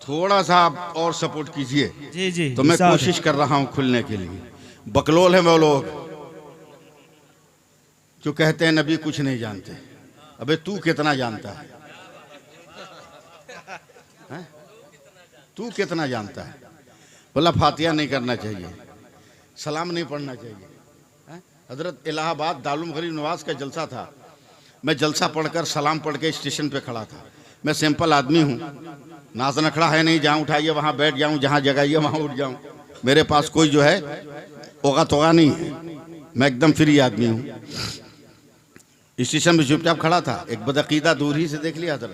थोड़ा सा आप और सपोर्ट कीजिए। जी जी, तो मैं इरशाद है। कोशिश कर रहा हूं खुलने के लिए। बकलोल है वो लोग जो कहते हैं नबी कुछ नहीं जानते। अबे तू कितना जानता है? हैं? तू कितना जानता है? बोला फातिहा नहीं करना चाहिए, सलाम नहीं पढ़ना चाहिए। हैं? हजरत इलाहाबाद दारुल गरीब नवाज का जलसा था, मैं जलसा पढ़कर सलाम पढ़ के स्टेशन पे खड़ा था। मैं सिंपल आदमी हूँ, नाज नखड़ा है नहीं, जहाँ उठाइए वहाँ बैठ जाऊँ, जहाँ जगाइए वहाँ उठ जाऊँ। मेरे पास कोई जो है ओगा तोगा नहीं है, मैं एकदम फ्री आदमी हूँ। स्टेशन में चुपचाप खड़ा था, एक बदअकीदा दूर ही से देख लिया था,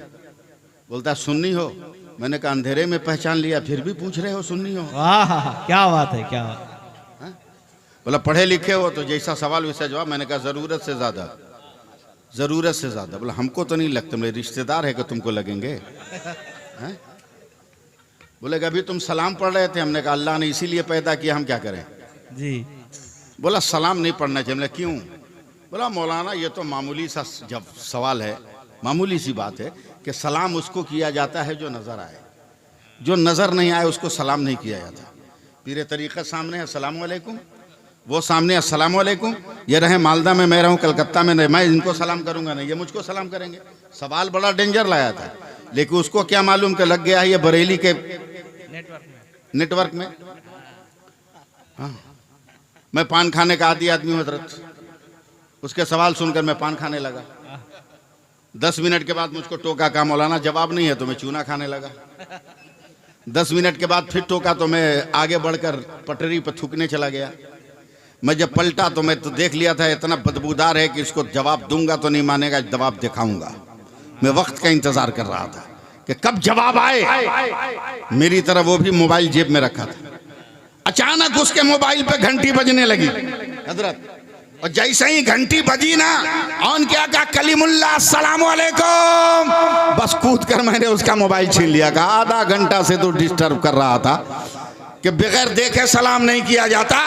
बोलता सुन्नी हो? मैंने कहा अंधेरे में पहचान लिया, फिर भी पूछ रहे हो सुन्नी हो? वाह, क्या बात है, क्या बात है। बोला पढ़े लिखे हो? तो जैसा सवाल वैसा जवाब। मैंने कहा ज़रूरत से ज़्यादा, ज़रूरत से ज़्यादा। बोला हमको तो नहीं लगता, मेरे रिश्तेदार है कि तुमको लगेंगे। हैं? बोले अभी तुम सलाम पढ़ रहे थे। हमने कहा अल्लाह ने इसीलिए पैदा किया, हम क्या करें? जी। बोला सलाम नहीं पढ़ना चाहिए। हमने क्यों? बोला मौलाना ये तो मामूली सा जब सवाल है, मामूली सी बात है कि सलाम उसको किया जाता है जो नज़र आए, जो नज़र नहीं आए उसको सलाम नहीं किया जाता। पीरे तरीक़ा सामने है अस्सलाम वालेकुम, वो सामने अस्सलाम वालेकुम। ये रहे मालदा में, मैं रहूँ कलकत्ता में, नहीं मैं इनको सलाम करूँगा नहीं, ये मुझको सलाम करेंगे। सवाल बड़ा डेंजर लाया था, लेकिन उसको क्या मालूम कि लग गया है ये बरेली के नेटवर्क में। हाँ, मैं पान खाने का आदी आदमी हूँ हजरत, उसके सवाल सुनकर मैं पान खाने लगा। 10 मिनट के बाद मुझको टोका, कहा मौलाना जवाब नहीं है, तो मैं चूना खाने लगा। 10 मिनट के बाद फिर टोका, तो मैं आगे बढ़कर पटरी पर थूकने चला गया। मैं जब पलटा तो मैं तो देख लिया था इतना बदबूदार है कि इसको जवाब दूंगा तो नहीं मानेगा, जवाब दिखाऊंगा। मैं वक्त का इंतजार कर रहा था कि कब जवाब आए। मेरी तरह वो भी मोबाइल जेब में रखा था। अचानक उसके मोबाइल पे घंटी बजने लगी हजरत, और जैसे ही घंटी बजी ना, ऑन क्या कहा कलीमुल्लाह अस्सलाम वालेकुम, बस कूद कर मैंने उसका मोबाइल छीन लिया। कहा आधा घंटा से तो डिस्टर्ब कर रहा था कि बगैर देखे सलाम नहीं किया जाता।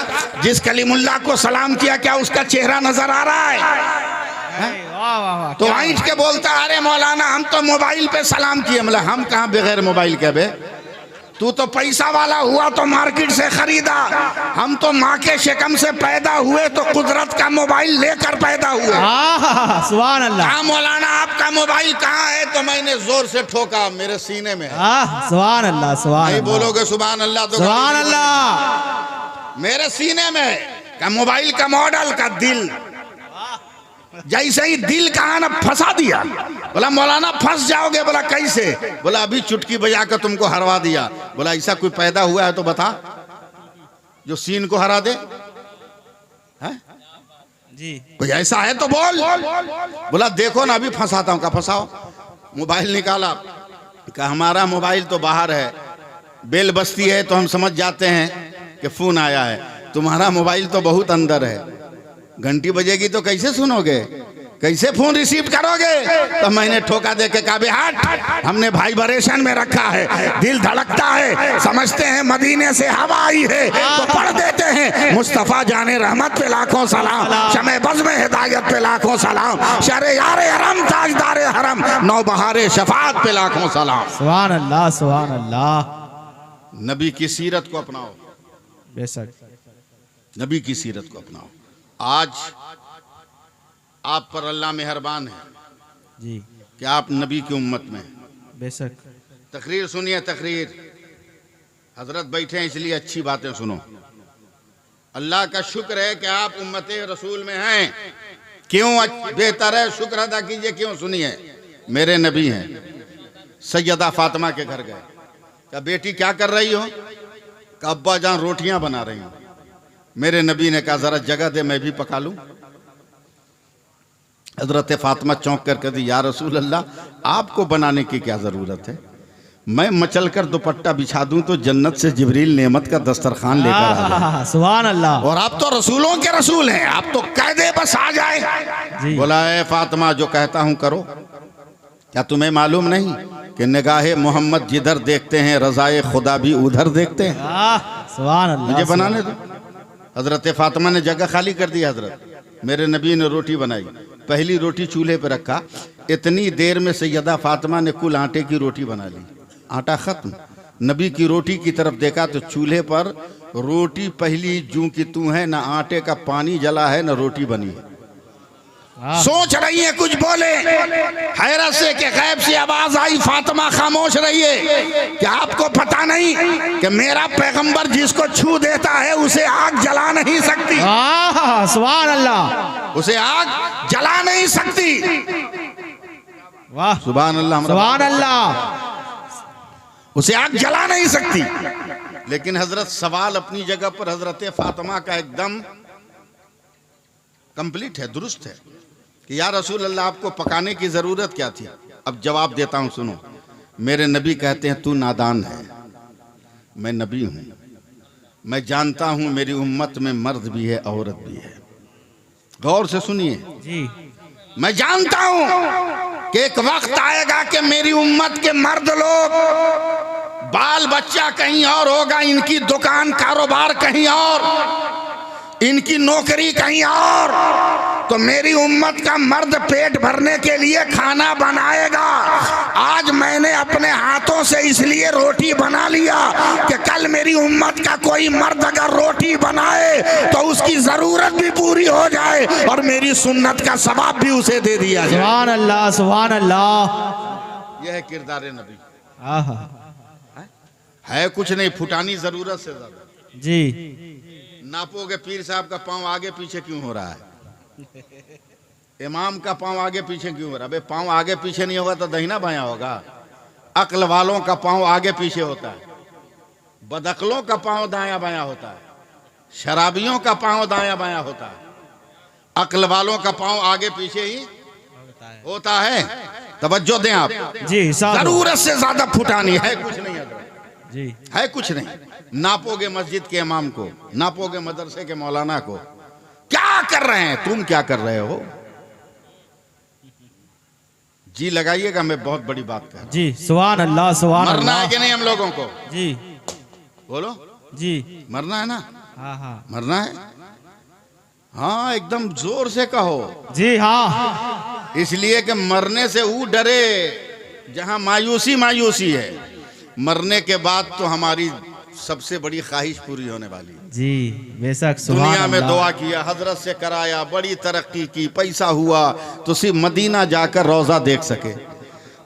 जिस कलीमुल्लाह को सलाम किया, क्या उसका चेहरा नजर आ रहा है? वाह वाह वाह। तो ऐंठ के बोलता अरे मौलाना हम तो मोबाइल पे सलाम किए। मतलब हम कहाँ बगैर मोबाइल के? बे तू तो पैसा वाला हुआ तो मार्केट से खरीदा, हम तो माँ के शिकम से पैदा हुए तो कुदरत का मोबाइल लेकर पैदा हुए। सुभान अल्लाह। कहा मौलाना आपका मोबाइल कहाँ है? तो मैंने जोर से ठोका, मेरे सीने में है। सुभान अल्लाह, सुभान नहीं अल्लाह। बोलोगे सुभान अल्लाह तो सुभान अल्लाह। मेरे सीने में का मोबाइल का मॉडल का दिल, जैसे ही दिल कहा ना फंसा दिया। बोला मौलाना फंस जाओगे। बोला कैसे? बोला अभी चुटकी बजा कर तुमको हरवा दिया। बोला ऐसा कोई पैदा हुआ है तो बता जो सीन को हरा दे? है जी। कोई ऐसा है तो बोल। बोला देखो ना अभी फंसाता हूँ। का फंसाओ। मोबाइल निकाला, का हमारा मोबाइल तो बाहर है, बेल बजती है तो हम समझ जाते हैं कि फोन आया है, तुम्हारा मोबाइल तो बहुत अंदर है, घंटी बजेगी तो कैसे सुनोगे, कैसे फोन रिसीव करोगे? तो मैंने ठोका दे के कहा हट, हमने वाइब्रेशन में रखा है, दिल धड़कता है, समझते हैं मदीने से हवा आई है तो पढ़ देते हैं मुस्तफ़ा जाने रहमत पे लाखों सलाम, शमे बज़ में हिदायत पे लाखों सलाम, शरे यारे हरम ताजदारे हरम, नौबहारे शफाअत पे लाखों सलाम। सुभान अल्लाह, सुभान अल्लाह। नबी की सीरत को अपनाओ, बेशक नबी की सीरत को अपनाओ। आज आप पर अल्लाह मेहरबान है जी। कि आप नबी की उम्मत में। बेशक। तकरीर सुनिए, तकरीर। हजरत बैठे हैं इसलिए अच्छी बातें सुनो, अल्लाह का शुक्र है कि आप उम्मत रसूल में हैं। क्यों बेहतर है, शुक्र अदा कीजिए। क्यों? सुनिए, मेरे नबी हैं, सैयदा फातिमा के घर गए। क्या बेटी क्या कर रही हो? कि अब्बा जान रोटियां बना रही हूं। मेरे नबी ने कहा जरा जगह दे, मैं भी पका लूं। हजरत फातिमा चौंक कर कहती, या रसूल अल्लाह, आपको बनाने की क्या जरूरत है? मैं मचल कर दुपट्टा बिछा दूं तो जन्नत से जिब्रील नेमत का दस्तरखान लेकर आ जाए। सुभान अल्लाह। और आप तो रसूलों के रसूल हैं, आप तो कह दे बस आ जाए। जी। बोला, ए फातिमा, जो कहता हूं करो। क्या तुम्हें मालूम नहीं कि निगाहे मोहम्मद जिधर देखते हैं रज़ाए खुदा भी उधर देखते हैं? सुभान अल्लाह। मुझे बनाने दो। हजरत फातिमा ने जगह खाली कर दी। हजरत मेरे नबी ने रोटी बनाई, पहली रोटी चूल्हे पर रखा। इतनी देर में सैयदा फातिमा ने कुल आटे की रोटी बना ली। आटा खत्म। नबी की रोटी की तरफ देखा तो चूल्हे पर रोटी पहली जूं की तू है, ना आटे का पानी जला है, ना रोटी बनी है। सोच रही है कुछ बोले, हैरत से कि गैब से आवाज आई, फातिमा खामोश रहिए। क्या आपको पता नहीं कि मेरा पैगंबर जिसको छू देता है उसे आग जला नहीं सकती? सुभान अल्लाह। उसे आग जला नहीं सकती। वाह, सुभान अल्लाह, सुभान अल्लाह। उसे आग जला नहीं सकती। लेकिन हजरत सवाल अपनी जगह पर हजरत फातिमा का एकदम कंप्लीट है, दुरुस्त है कि या रसूल अल्लाह, आपको पकाने की जरूरत क्या थी? अब जवाब देता हूं, सुनो। मेरे नबी कहते हैं, तू नादान है, मैं नबी हूं, मैं जानता हूं मेरी उम्मत में मर्द भी है, औरत भी है। गौर से सुनिए जी। मैं जानता हूं कि एक वक्त आएगा कि मेरी उम्मत के मर्द लोग, बाल बच्चा कहीं और होगा, इनकी दुकान कारोबार कहीं और, इनकी नौकरी कहीं और, तो मेरी उम्मत का मर्द पेट भरने के लिए खाना बनाएगा। आज मैंने अपने हाथों से इसलिए रोटी बना लिया कि कल मेरी उम्मत का कोई मर्द अगर रोटी बनाए तो उसकी जरूरत भी पूरी हो जाए और मेरी सुन्नत का सवाब भी उसे दे दिया जाए। सुभान अल्लाह, सुभान अल्लाह। यह है किरदार नबी। आहा। है कुछ नहीं, फुटानी जरूरत से ज्यादा। जी। नापोगे पीर साहब का पांव आगे पीछे क्यों हो रहा है? इमाम का पांव आगे पीछे क्यों हो रहा है? भाई पांव आगे पीछे नहीं होगा तो दहिना बायां होगा। अक्ल वालों का पांव आगे पीछे होता है, बदअक्लों का पांव दायां बायां होता है, शराबियों का पांव दायां बायां होता है, अक्ल वालों का पांव आगे पीछे ही होता है। तवज्जो दें आप। जी। जरूरत से ज्यादा फुटानी है कुछ नहीं हजरत, जी। है कुछ नहीं। नापोगे मस्जिद के इमाम को, नापोगे मदरसे के मौलाना को, क्या कर रहे हैं? तुम क्या कर रहे हो? जी लगाइएगा, मैं बहुत बड़ी बात कर रहा हूं। जी। सुभान अल्लाह, सुभान अल्लाह। मरना है कि नहीं हम लोगों को? जी। बोलो, जी। मरना है ना? हाँ हाँ। मरना है। हाँ, एकदम जोर से कहो। जी हाँ। इसलिए कि मरने से वो डरे जहां मायूसी मायूसी है। मरने के बाद तो हमारी सबसे बड़ी ख्वाहिश पूरी होने वाली है। जी बेशक। सुभान दुनिया में अल्लाह। दुआ किया, हजरत से कराया, बड़ी तरक्की की, पैसा हुआ तो सिर्फ मदीना जाकर रोजा देख सके।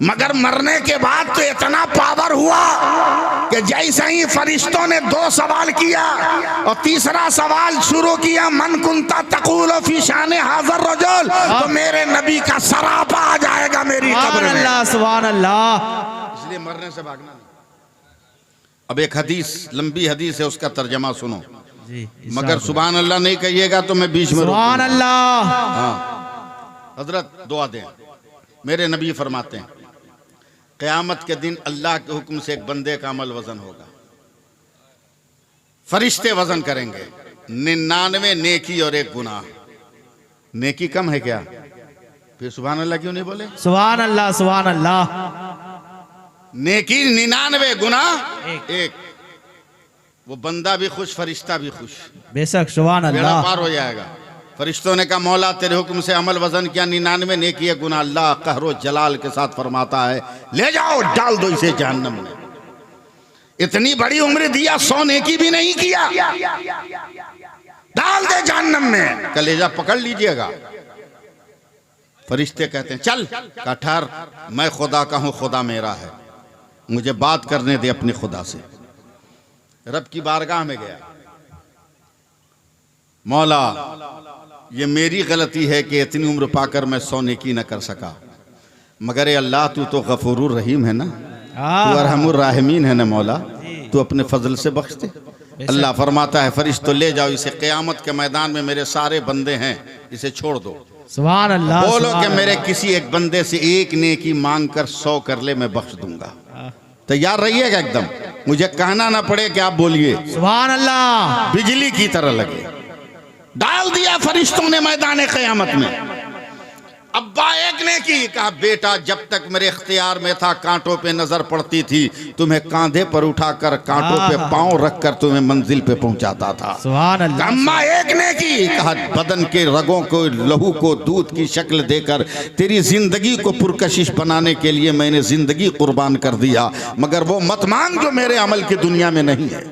मगर मरने के बाद तो इतना पावर हुआ कि जैसे ही फरिश्तों ने 2 सवाल किया और तीसरा सवाल शुरू किया, मन कुंता तकूल फी शान हाज़र रजुल, तो मेरे नबी का सरापा आ जाएगा मेरी कब्र में। अल्लाह, सुभान अल्लाह। इसलिए मरने से भागना नहीं। अब एक हदीस, लंबी हदीस है, उसका तर्जमा सुनो। जी। मगर सुभान अल्लाह नहीं कहिएगा तो मैं बीच में सुभान अल्लाह। हाँ, हजरत दुआ दें। मेरे नबी फरमाते हैं, क़यामत के दिन अल्लाह के हुक्म से एक बंदे का अमल वजन होगा। फरिश्ते वजन करेंगे, 99 नेकी और 1 गुनाह। नेकी कम है क्या? फिर सुभान अल्लाह क्यों नहीं बोले? सुभान अल्लाह, सुभान अल्लाह। नेकी 99, गुनाह 1। वो बंदा भी खुश, फरिश्ता भी खुश, बेशक। सुभान बेड़ा अल्लाह। पार हो जाएगा। फरिश्तों ने कहा, मौला तेरे हुक्म से अमल वजन किया, 99 नेकी है, गुनाह। अल्लाह कहरो जलाल के साथ फरमाता है, ले जाओ, डाल दो इसे जहन्नम में। इतनी बड़ी उम्र दिया, 100 नेकी भी नहीं किया, डाल दे जहन्नम में। कलेजा पकड़ लीजिएगा। फरिश्ते कहते हैं, चल। का ठहर, मैं खुदा का हूं, खुदा मेरा है, मुझे बात करने दे अपने खुदा से। रब की बारगाह में गया, मौला ये मेरी गलती है कि इतनी उम्र पाकर मैं 100 नेकी न कर सका, मगर ए अल्लाह तू तो गफूरुर रहीम है ना, तू अरहमुर राहिमीन है ना मौला, तू अपने फजल से बख्श दे। अल्लाह फरमाता है फरिश्तों ले जाओ इसे, क़यामत के मैदान में मेरे सारे बंदे हैं, इसे छोड़ दो। सुभान अल्लाह। बोलो सुभान कि मेरे अल्लाह। किसी एक बंदे से एक नेकी मांग कर 100 कर ले, मैं बख्श दूंगा। तैयार रहिएगा एकदम, मुझे कहना ना पड़े कि आप बोलिए, सुभान अल्लाह। बिजली की तरह लगे। डाल दिया फरिश्तों ने मैदान क़यामत में। अब्बा एक ने की कहा, बेटा जब तक मेरे इख्तियार में था कांटों पे नजर पड़ती थी, तुम्हें कांधे पर उठाकर कांटों पे पांव रखकर तुम्हें मंजिल पे पहुंचाता था। सुभान अल्लाह। अम्मा एक ने की कहा, बदन के रगों को लहू को दूध की शक्ल देकर तेरी जिंदगी को पुरकशिश बनाने के लिए मैंने जिंदगी कुर्बान कर दिया, मगर वो मत मांग जो मेरे अमल की दुनिया में नहीं है।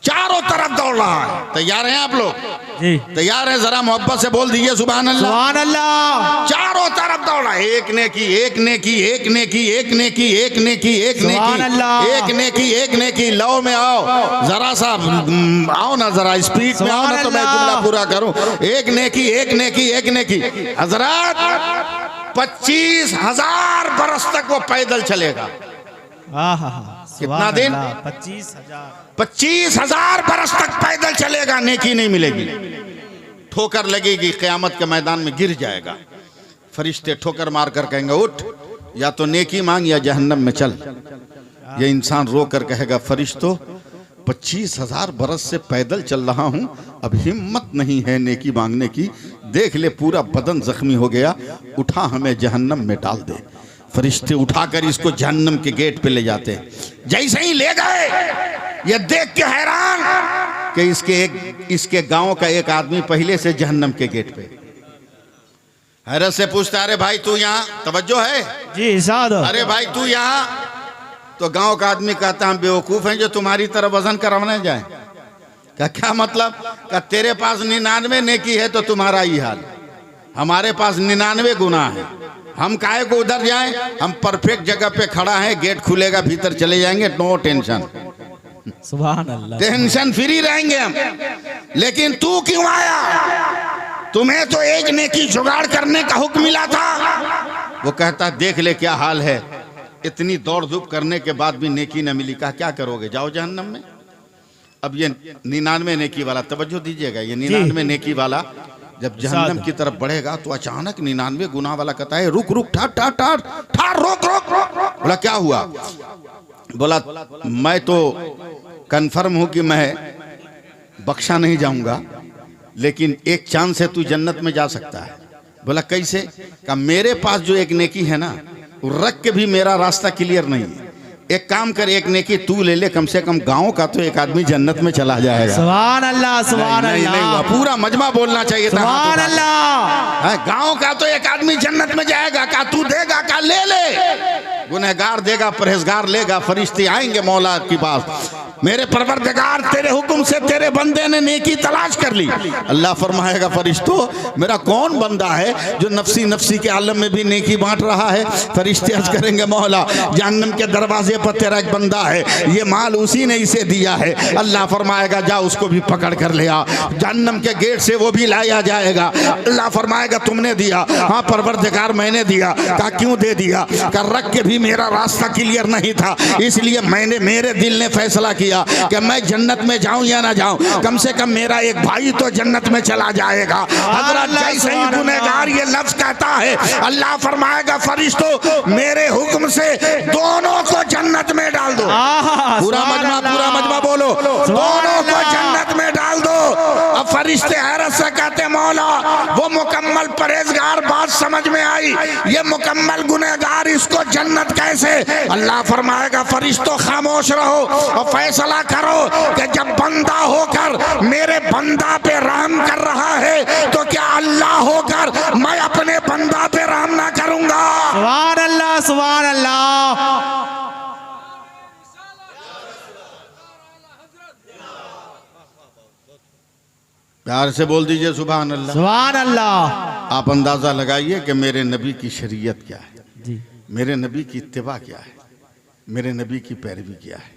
चारों तरफ दौड़ रहा है। तैयार हैं आप लोग? जी। तैयार हैं? जरा मोहब्बत से बोल दीजिए सुभान अल्लाह। सुभान अल्लाह। चारों तरफ दौड़ा, एक ने की, एक ने की, एक ने की, एक ने की, एक ने की, एक ने सुभान की, अल्लाह। एक ने की, एक ने की। लो में आओ जरा सा, आओ ना जरा स्पीड में आओ ना, तो मैं जुमला पूरा करूं। एक ने की, एक ने की, एक ने की। हजरत 25,000 बरस तक वो पैदल चलेगा। कितना दिन? 25,000। 25,000 बरस तक पैदल चलेगा, नेकी नहीं मिलेगी। ठोकर लगेगी, क़यामत के मैदान में गिर जाएगा। फरिश्ते ठोकर मार कर कहेंगे उठ, या तो नेकी मांग या जहन्नम में चल। ये इंसान रो कर कहेगा, फरिश्तों 25,000 बरस से पैदल चल रहा हूं, अब हिम्मत नहीं है नेकी मांगने की। देख ले पूरा बदन जख्मी हो गया, उठा हमें जहन्नम में डाल दे। फरिश्ते उठाकर इसको जहन्नम के गेट पे ले जाते हैं। जैसे ही ले गए, ये देख के हैरान कि इसके गांव का एक आदमी पहले से जहन्नम के गेट पे। हैरत से पूछता, अरे भाई तू यहाँ, तवज्जो है जी इरशाद। अरे भाई तू यहाँ? तो गांव का आदमी कहता, हम बेवकूफ हैं जो तुम्हारी तरफ वजन करवाने जाए। क्या मतलब? का तेरे पास 99 नेकी है तो तुम्हारा ही हाल, हमारे पास 99 गुनाह है, हम काहे को उधर जाएं? हम परफेक्ट जगह पे खड़ा है, गेट खुलेगा भीतर चले जाएंगे, नो टेंशन। सुभान अल्लाह। टेंशन फ्री रहेंगे हम। लेकिन तू क्यों आया? तुम्हें तो एक नेकी जुगाड़ करने का हुक्म मिला था। वो कहता, देख ले क्या हाल है, इतनी दौड़ धूप करने के बाद भी नेकी न मिली। कहा क्या करोगे, जाओ जहन्नम में। अब ये 99 नेकी वाला, तवज्जो दीजिएगा, ये 99 नेकी वाला जब जहन्नम की तरफ बढ़ेगा तो अचानक 99 गुनाह वाला कहता है, रुक रुक, ठार ठार ठार ठार, रोक रोक रोक। बोला क्या हुआ? बोला मैं तो कन्फर्म हूं कि मैं बख्शा नहीं जाऊंगा, लेकिन एक चांस से तू जन्नत में जा सकता है। बोला कैसे? कहा मेरे पास जो एक नेकी है ना, वो रख के भी मेरा रास्ता क्लियर नहीं है। एक काम कर, एक नेकी तू ले ले, कम से कम गांव का तो एक आदमी जन्नत में चला जाएगा। सुभान अल्लाह। सुभान नहीं, नहीं हुआ, अल्लाह। पूरा मजमा बोलना चाहिए था। सुभान अल्लाह। गांव का तो एक आदमी जन्नत में जाएगा। का तू देगा? का ले ले। गुनहगार देगा, परहेजगार लेगा। फरिश्ते आएंगे मौला के पास, मेरे परवरदिगार तेरे हुक्म से तेरे बंदे ने नेकी तलाश कर ली। अल्लाह फरमाएगा, फरिश्तों मेरा कौन बंदा है जो नफसी नफसी के आलम में भी नेकी बांट रहा है? फरिश्ते अर्ज करेंगे, मौला जहन्नम के दरवाजे पर तेरा एक बंदा है, ये माल उसी ने इसे दिया है। अल्लाह फरमाएगा, जा उसको भी पकड़ कर ले आ। जहन्नम के गेट से वो भी लाया जाएगा। अल्लाह फरमाएगा, तुमने दिया? हाँ परवरदिगार मैंने दिया। कहा क्यों दे दिया? कर रख के भी मेरा रास्ता क्लियर नहीं था, इसलिए मेरे दिल ने फैसला किया कि मैं जन्नत में जाऊं या ना जाऊं, कम से कम मेरा एक भाई तो जन्नत में चला जाएगा। हजरत जैसे ही गुनहगार ये लफ्ज कहता है, अल्लाह फरमाएगा, फरिश्तों मेरे हुक्म से दोनों को जन्नत में डाल दो। पूरा मजमा बोलो, दोनों को जन्नत में डाल दो। अब फरिश्ते हैरत से कहते, मौला वो मुकम्मल परहेजगार बात समझ में आई, ये मुकम्मल गुनहगार, इसको जन्नत कैसे? अल्लाह फरमाएगा, फरिश्तों खामोश रहो और फैसला करो कि जब बंदा होकर मेरे बंदा पे रहम कर रहा है तो क्या अल्लाह होकर मैं अपने बंदा पे रहम ना करूंगा? सुभान अल्लाह। सुभान अल्लाह। प्यार से बोल दीजिए सुभान अल्लाह। सुभान अल्लाह। आप अंदाजा लगाइए कि मेरे नबी की शरीयत क्या है, जी। मेरे नबी की इत्तिबा क्या है, मेरे नबी की पैरवी क्या है।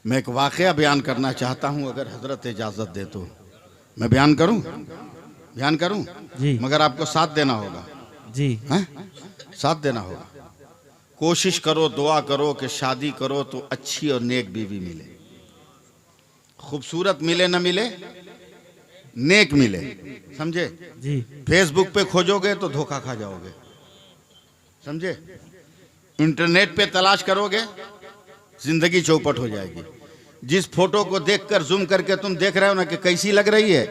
मैं एक वाक़या बयान करना चाहता हूं, अगर हजरत इजाज़त दे तो। मैं बयान करूं? बयान करूं? जी मगर आपको साथ देना होगा, जी हैं? साथ देना होगा। कोशिश करो, दुआ करो कि शादी करो तो अच्छी और नेक बीवी मिले। खूबसूरत मिले न मिले, नेक मिले, समझे? जी फेसबुक पे खोजोगे तो धोखा खा जाओगे, समझे? इंटरनेट पे तलाश करोगे, जिंदगी चौपट हो जाएगी। जिस फोटो को देखकर जूम करके तुम देख रहे हो ना कि कैसी लग रही है,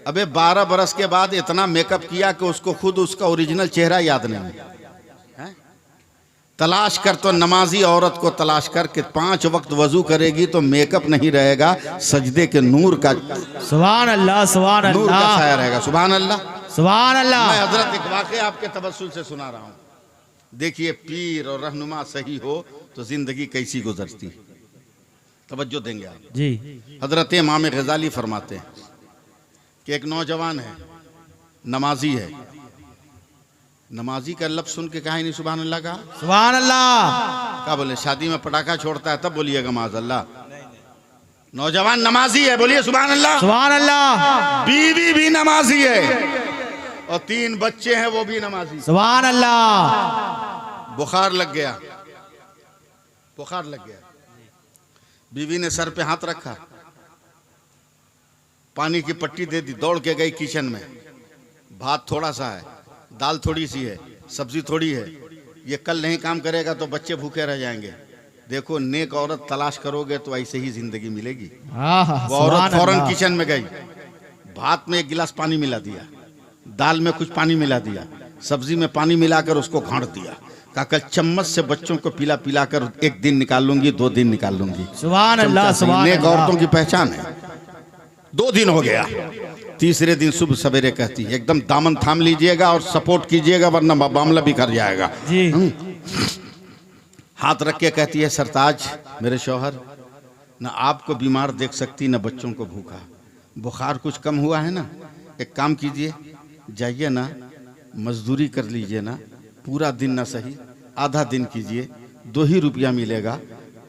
अबे 12 बरस के बाद इतना मेकअप किया कि उसको खुद उसका ओरिजिनल चेहरा याद नहीं है। तलाश कर तो नमाजी औरत को तलाश कर कि 5 वक्त वजू करेगी तो मेकअप नहीं रहेगा, सजदे के नूर का, सुभान अल्लाह, सुभान नूर का अल्लाह, साया रहेगा। सुभान अल्लाह। सुभान अल्लाह। मैं हजरत एक वाक़या आपके तबस्सुल से सुना रहा हूँ। देखिए, पीर और रहनुमा सही हो तो जिंदगी कैसी गुजरती है, तवज्जो देंगे आप। जी हजरत इमाम गजाली फरमाते हैं कि एक नौजवान है, नमाजी है। नमाजी का लफ्ज़ सुन के कहा ही नहीं सुभान अल्लाह का? सुभान अल्लाह। क्या बोले? शादी में पटाखा छोड़ता है तब बोलिएगा माज़अल्लाह। नौजवान नमाजी है, बोलिए सुभान अल्लाह। सुभान अल्लाह। बीवी भी नमाजी है और 3 बच्चे हैं, वो भी नमाजी। सुभान अल्लाह। बुखार लग गया, बुखार लग गया। बीवी ने सर पे हाथ रखा, पानी की पट्टी दे दी, दौड़ के गई किचन में। भात थोड़ा सा है, दाल थोड़ी सी है, सब्जी थोड़ी है। ये कल नहीं काम करेगा तो बच्चे भूखे रह जाएंगे। देखो, नेक औरत तलाश करोगे तो ऐसे ही जिंदगी मिलेगी। वो औरत फौरन किचन में गई, भात में 1 गिलास पानी मिला दिया, दाल में कुछ पानी मिला दिया, सब्जी में पानी मिलाकर उसको घाट दिया। कल चम्मच से बच्चों को पिला पिला कर 1 दिन निकाल लूंगी, 2 दिन निकाल लूंगी। सुभान अल्लाह, सुभान नेक अल्लाह। औरतों की पहचान है। 2 दिन हो गया, तीसरे दिन सुबह सवेरे कहती है एकदम दामन थाम लीजिएगा और सपोर्ट कीजिएगा वरना मामला बिखर जाएगा। जी हाथ रख के कहती है, सरताज मेरे शौहर, न आपको बीमार देख सकती न बच्चों को भूखा। बुखार कुछ कम हुआ है ना, एक काम कीजिए, जाइए ना मजदूरी कर लीजिए ना, पूरा दिन ना सही आधा दिन कीजिए, 2 ही रुपया मिलेगा,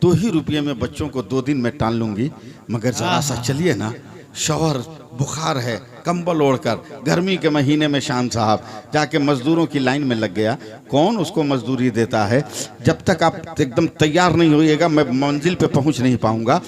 2 ही रुपये में बच्चों को 2 दिन में टाल लूंगी। मगर जरा सा चलिए ना, शौहर बुखार है, कंबल ओढ़कर गर्मी के महीने में शान साहब जाके मजदूरों की लाइन में लग गया। कौन उसको मजदूरी देता है? जब तक आप एकदम तैयार नहीं होइएगा मैं मंजिल पे पहुंच नहीं पाऊंगा।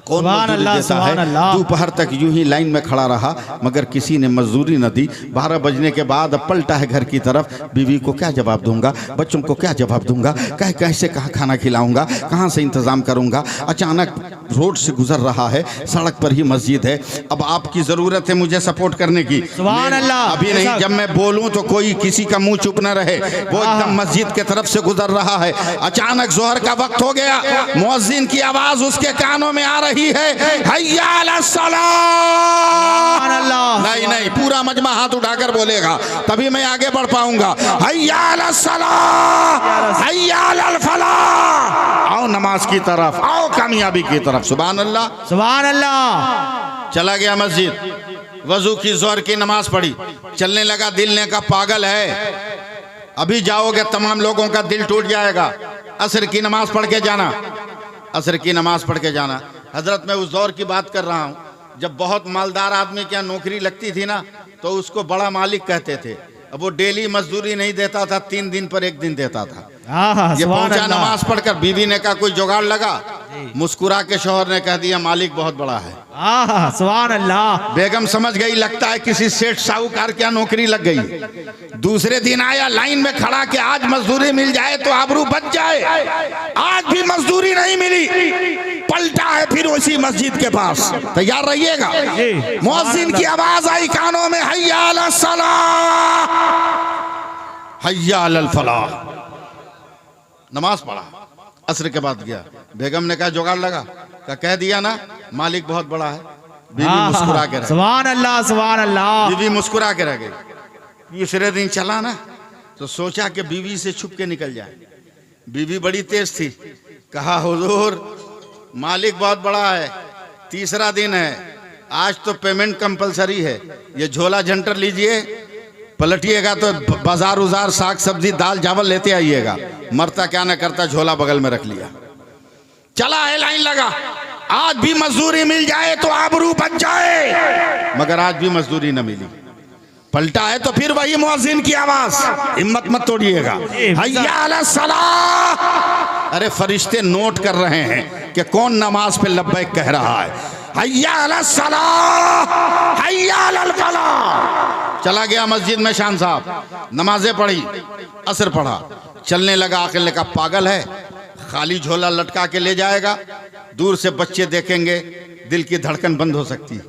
कौन मजदूरी देता है? दोपहर तक यूं ही लाइन में खड़ा रहा मगर किसी ने मजदूरी न दी। 12 बजने के बाद अब पलटा है घर की तरफ, बीवी को क्या जवाब दूंगा, बच्चों को क्या जवाब दूंगा, कैसे कहाँ खाना खिलाऊंगा, कहाँ से इंतजाम करूंगा। अचानक रोड से गुजर रहा है, सड़क पर ही मस्जिद है। अब आपकी जरूरत है मुझे सपोर्ट करने की। सुभान अल्लाह। अभी नहीं, जब मैं बोलूं तो कोई किसी का मुंह चुप न रहे। वो एकदम मस्जिद के तरफ से गुजर रहा है। अचानक जोहर का वक्त हो गया, मुअज्जिन की आवाज उसके कानों में आ रही है, हय्या अला सलाह। नहीं नहीं, पूरा मजमा हाथ उठाकर बोलेगा तभी मैं आगे बढ़ पाऊंगा। हय्या अला सलाह, हय्या अल फलाह। आओ नमाज की तरफ, आओ कामयाबी की तरफ। सुभान अल्लाह, सुभान अल्लाह। चला गया मस्जिद, वजू की जोहर की नमाज पढ़ी, चलने लगा। दिल ने का पागल है, अभी जाओगे तमाम लोगों का दिल टूट जाएगा। असर की नमाज पढ़ के जाना, असर की नमाज पढ़ के जाना। हजरत मैं उस दौर की बात कर रहा हूँ जब बहुत मालदार आदमी क्या नौकरी लगती थी ना तो उसको बड़ा मालिक कहते थे। अब वो डेली मजदूरी नहीं देता था, 3 दिन पर 1 दिन देता था। ये पहुंचा नमाज पढ़कर, बीवी ने कहा कोई जुगाड़ लगा, मुस्कुरा के शौहर ने कह दिया मालिक बहुत बड़ा है। सुभान अल्लाह। बेगम समझ गई लगता है किसी सेठ साहूकार क्या नौकरी लग गई। दूसरे दिन आया लाइन में खड़ा कि आज मजदूरी मिल जाए तो आबरू बच जाए। आज भी मजदूरी नहीं मिली, पलटा है फिर उसी मस्जिद के पास। तैयार रहिएगा, मुअज्जिन की आवाज आई कानों में, हय्या अला सलाह, हय्या अल फलाह। नमाज पढ़ा, असर के बाद गया। बेगम ने कहा जुगाड़ लगा, कह दिया ना मालिक बहुत बड़ा है। बीवी मुस्कुरा के रह गई। सुभान अल्लाह, सुभान अल्लाह। बीवी मुस्कुरा के रह गई। तीसरे दिन चला ना तो सोचा कि बीवी से छुप के निकल जाए। बीवी बड़ी तेज थी, कहा हुजूर मालिक बहुत बड़ा है, तीसरा दिन है, आज तो पेमेंट कंपलसरी है, ये झोला झंटर लीजिए, पलटिएगा तो बाजार उजार साग सब्जी दाल चावल लेते आइएगा। मरता क्या ना करता झोला बगल में रख लिया, चला है लाइन लगा। आज भी मजदूरी मिल जाए तो आबरू बच जाए, मगर आज भी मजदूरी न मिली। पलटा है तो फिर वही मुअज्जिन की आवाज, हिम्मत मत तोड़िएगा। हैया अला सलाह। अरे फरिश्ते नोट कर रहे हैं कि कौन नमाज पे लब्बैक कह रहा है। हैया अला सलाह, हैया अलल फलाह। चला गया मस्जिद में शान साहब, नमाजें पढ़ी, असर पढ़ा, चलने लगा। आखिर ने कहा पागल है, खाली झोला लटका के ले जाएगा, दूर से बच्चे देखेंगे दिल की धड़कन बंद हो सकती है,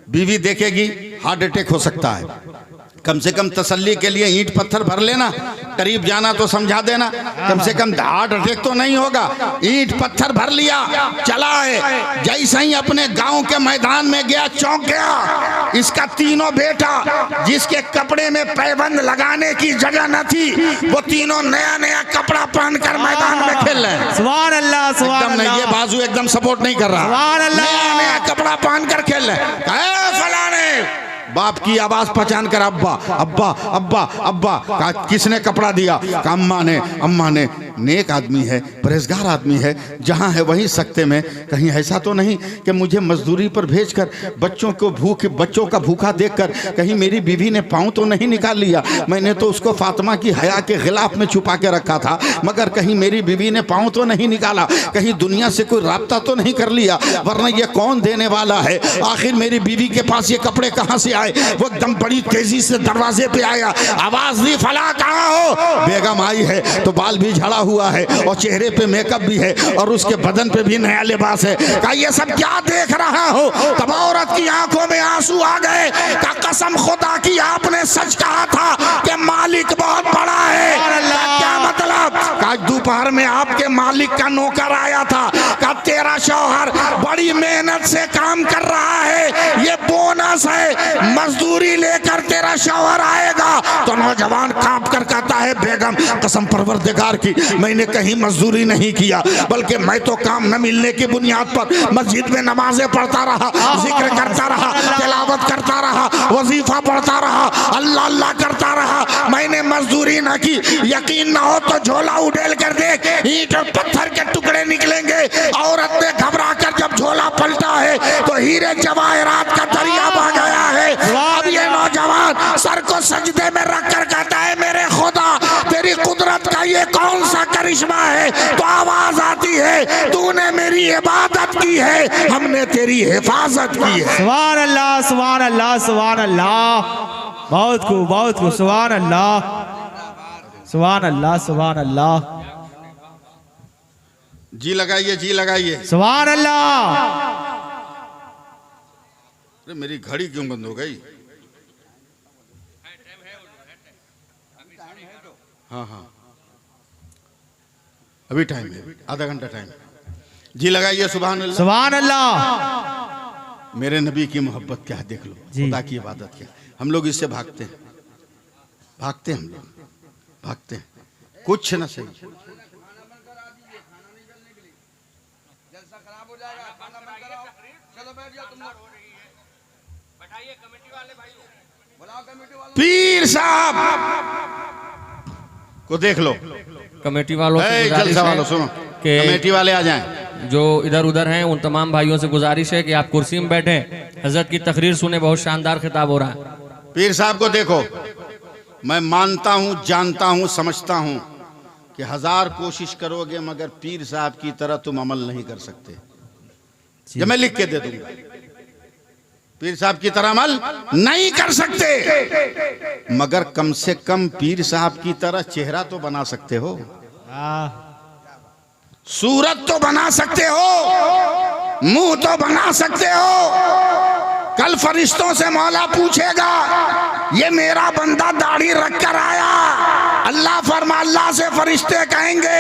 बीवी देखेगी हार्ट अटैक हो सकता है। कम से कम तसल्ली के लिए ईंट पत्थर भर लेना, करीब जाना तो समझा देना, कम से कम हार्ट अटैक तो नहीं होगा। ईंट पत्थर भर लिया, चला है। जैसे ही अपने गांव के मैदान में गया, चौंक गया। इसका तीनों बेटा, जिसके कपड़े में पैबंद लगाने की जगह न थी, वो तीनों नया नया कपड़ा पहनकर मैदान में खेल रहे हैं। सुभान अल्लाह, सुभान एकदम नहीं, ये अल्लाह, बाजू एकदम सपोर्ट नहीं कर रहा। सुभान अल्लाह। नया नया कपड़ा पहनकर खेल रहे हैं। कहे फलाने, बाप की आवाज पहचान कर अब्बा अब्बा अब्बा अब्बा। कहा किसने कपड़ा दिया? कहा अम्मा ने। अम्मा ने। नेक आदमी है, परहेजगार आदमी है, जहाँ है वहीं सकते में। कहीं ऐसा तो नहीं कि मुझे मजदूरी पर भेजकर बच्चों का भूखा देखकर कहीं मेरी बीवी ने पाँव तो नहीं निकाल लिया? मैंने तो उसको फातिमा की हया के खिलाफ में छुपा के रखा था, मगर कहीं मेरी बीवी ने पाँव तो नहीं निकाला? कहीं दुनिया से कोई राब्ता तो नहीं कर लिया? वरना ये कौन देने वाला है? आखिर मेरी बीवी के पास ये कपड़े कहाँ से? वो एकदम बड़ी तेजी से दरवाजे पे आया, आवाज दी, फला कहाँ हो? बेगम आई है तो बाल भी झड़ा हुआ है और चेहरे पे मेकअप भी है और उसके बदन पे भी नया लिबास है। कहा ये सब क्या देख रहा हो? तब औरत की आंखों में आंसू आ गए। कहा कसम खुदा की आपने सच कहा था कि मालिक बहुत बड़ा है। क्या मतलब? कहा दोपहर में आपके मालिक का नौकर आया था। कहा तेरा शौहर बड़ी मेहनत से काम कर रहा है, ये बोनस है, मजदूरी लेकर तेरा शौहर आएगा। तो नौजवान कांप कर कहता है बेगम कसम परवरदिगार की मैंने कहीं मजदूरी नहीं किया, बल्कि मैं तो काम न मिलने की बुनियाद पर मस्जिद में नमाजें पढ़ता रहा, जिक्र करता रहा, तिलावत करता रहा, वजीफा पढ़ता रहा, अल्लाह अल्लाह करता रहा। मैंने मजदूरी न की। यकीन न हो तो झोला उड़ेल कर देख, ईंट और पत्थर के टुकड़े निकलेंगे। औरत ने घबरा कर जब झोला पलटा है तो हीरे जवाहरात का दरिया बह गया है। अब ये नौजवान सर को सजदे में रख कर कहता है मेरे खुदा तेरी कुदरत का ये कौन सा करिश्मा है? तो आवाज आती है तूने मेरी इबादत की है, हमने तेरी हिफाजत की है। सुभान अल्लाह, सुभान अल्लाह, सुभान अल्लाह। बहुत खूब, बहुत खूब। सुभान अल्लाह, सुभान अल्लाह, सुभान अल्लाह। जी लगाइए, जी लगाइए। सुभान अल्लाह। अरे मेरी घड़ी क्यों बंद हो गई? हाँ हाँ अभी टाइम है, आधा घंटा टाइम। जी लगाइए। सुभान अल्लाह, सुभान अल्लाह। मेरे नबी की मोहब्बत क्या है देख लो, खुदा की इबादत क्या। हम लोग इससे भागते हैं, भागते हैं, हम लोग भागते हैं, कुछ न सही। पीर साहब को देख लो। कमेटी वालों से जलसा गुजारिश वालों है सुनो, कि कमेटी वाले आ जाएं। जो इधर उधर हैं उन तमाम भाइयों से गुजारिश है कि आप कुर्सी में बैठे, हजरत की तकरीर सुने, बहुत शानदार खिताब हो रहा है। पीर साहब को देखो, मैं मानता हूं, जानता हूं, समझता हूं कि 1000 कोशिश करोगे मगर पीर साहब की तरह तुम अमल नहीं कर सकते। जब मैं लिख के दे दूंगा, पीर साहब की तरह अमल नहीं कर सकते, मगर कम से कम पीर साहब की तरह चेहरा तो बना सकते हो, सूरत तो बना सकते हो, मुंह तो बना सकते हो। कल फरिश्तों से मौला पूछेगा ये मेरा बंदा दाढ़ी रख कर आया, अल्लाह से फरिश्ते कहेंगे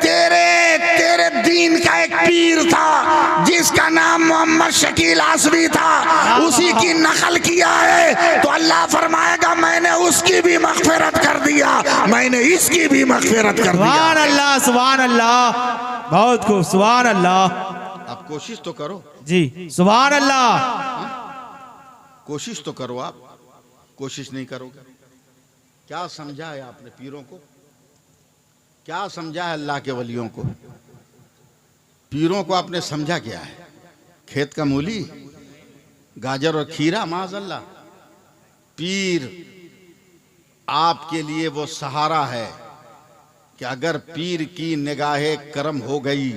तेरे दीन का एक पीर था जिसका नाम मोहम्मद शकील आसवी था, उसी की नकल किया है। तो अल्लाह फरमाएगा मैंने उसकी भी मगफिरत कर दिया, मैंने इसकी भी मगफिरत कर दिया। सुभान अल्लाह, सुभान अल्लाह। बहुत खूब, सुभान अल्लाह। आप कोशिश तो करो जी, सुभान अल्लाह। कोशिश तो करो। आप कोशिश नहीं करोगे, क्या समझा है आपने पीरों को? क्या समझा है अल्लाह के वलियों को? पीरों को आपने समझा क्या है? खेत का मूली, गाजर और खीरा, माज़अल्लाह। पीर आपके लिए वो सहारा है कि अगर पीर की निगाहे करम हो गई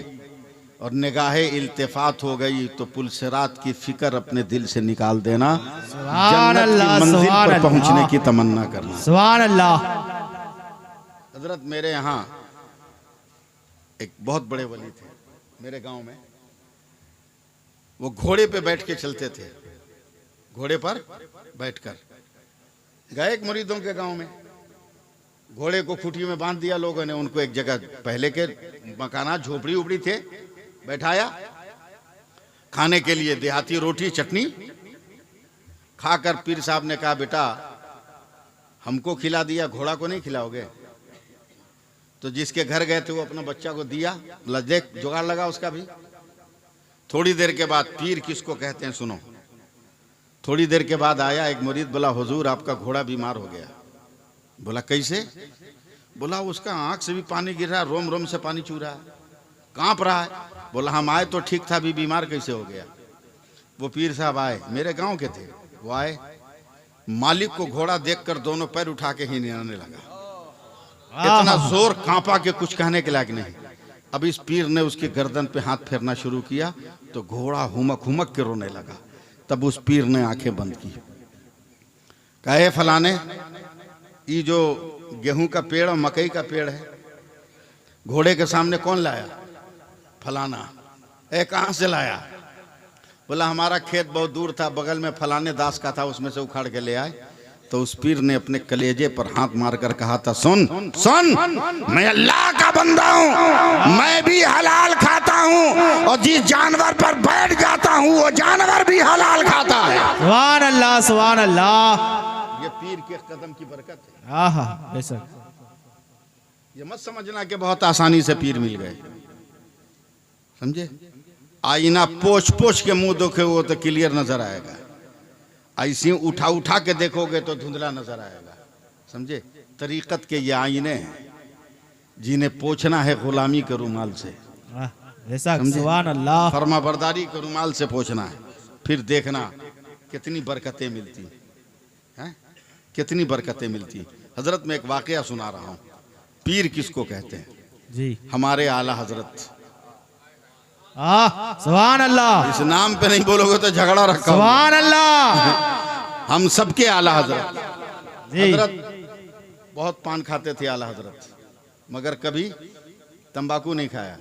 और निगाहे इल्तिफात हो गई तो पुलसिरात की फिक्र अपने दिल से निकाल देना, सुभान जन्नत की अल्लाह, मंजिल सुभान पर अल्लाह। पहुंचने की तमन्ना करना। सुभान अल्लाह। हजरत मेरे यहाँ एक बहुत बड़े वली थे मेरे गांव में। वो घोड़े पे बैठ के चलते थे, घोड़े पर बैठकर गए एक मुरीदों के गांव में। घोड़े को खूंटी में बांध दिया लोगों ने, उनको एक जगह, पहले के मकानात झोपड़ी उपड़ी थे, बैठाया। खाने के लिए देहाती रोटी चटनी खाकर पीर साहब ने कहा, बेटा हमको खिला दिया, घोड़ा को नहीं खिलाओगे? तो जिसके घर गए थे वो अपना बच्चा को दिया, बोला देख जुगाड़ लगा उसका भी। थोड़ी देर के बाद, पीर किसको कहते हैं सुनो, थोड़ी देर के बाद आया एक मुरीद, बोला हुजूर आपका घोड़ा बीमार हो गया। बोला कैसे? बोला उसका आंख से भी पानी गिर रहा है, रोम रोम से पानी चू रहा है, कांप रहा है। बोला हम आए तो ठीक था, अभी बीमार कैसे हो गया? वो पीर साहब आए, मेरे गांव के थे, वो आए, मालिक को घोड़ा देखकर दोनों पैर उठा के ही निराने लगा। इतना जोर कांपा के कुछ कहने के लायक नहीं। अब इस पीर ने उसकी गर्दन पे हाथ फेरना शुरू किया तो घोड़ा हुमक हुमक के रोने लगा। तब उस पीर ने आंखें बंद की, कहे फलाने, ये जो गेहूं का पेड़ और मकई का पेड़ है घोड़े के सामने कौन लाया? फलाना। कहां से लाया? बोला हमारा खेत बहुत दूर था, बगल में फलाने दास का था, उसमें से उखाड़ के ले आए। तो उस पीर ने अपने कलेजे पर हाथ मारकर कहा था, सुन सुन, मैं अल्लाह का बंदा हूं, मैं भी हलाल खाता हूं, और जिस जानवर पर बैठ जाता हूं वो जानवर भी हलाल खाता है। सुभान अल्लाह, सुभान अल्लाह। ये पीर के कदम की बरकत है। आहा, बेशक। ये मत समझना कि बहुत आसानी से पीर मिल गए, समझे? आईना पोछ पोछ के मुंह देखो वो तो क्लियर नजर आएगा, ऐसे उठा उठा के देखोगे तो धुंधला नजर आएगा, समझे? तरीकत के ये आईने हैं जिन्हें पोछना है गुलामी के रुमाल से, बेशक। सुभान अल्लाह। फरमा बरदारी के रुमाल से पोछना है, फिर देखना कितनी बरकतें मिलती हैं, कितनी बरकतें मिलती। हजरत में एक वाकया सुना रहा हूँ। पीर किसको कहते हैं? जी। हमारे आला हजरत। सुभान अल्लाह। इस नाम पे नहीं बोलोगे तो झगड़ा रखा होगा। सुभान अल्लाह। हम सबके आला हजरत। जी। हजरत बहुत पान खाते थे आला हजरत, मगर कभी तंबाकू नहीं खाया,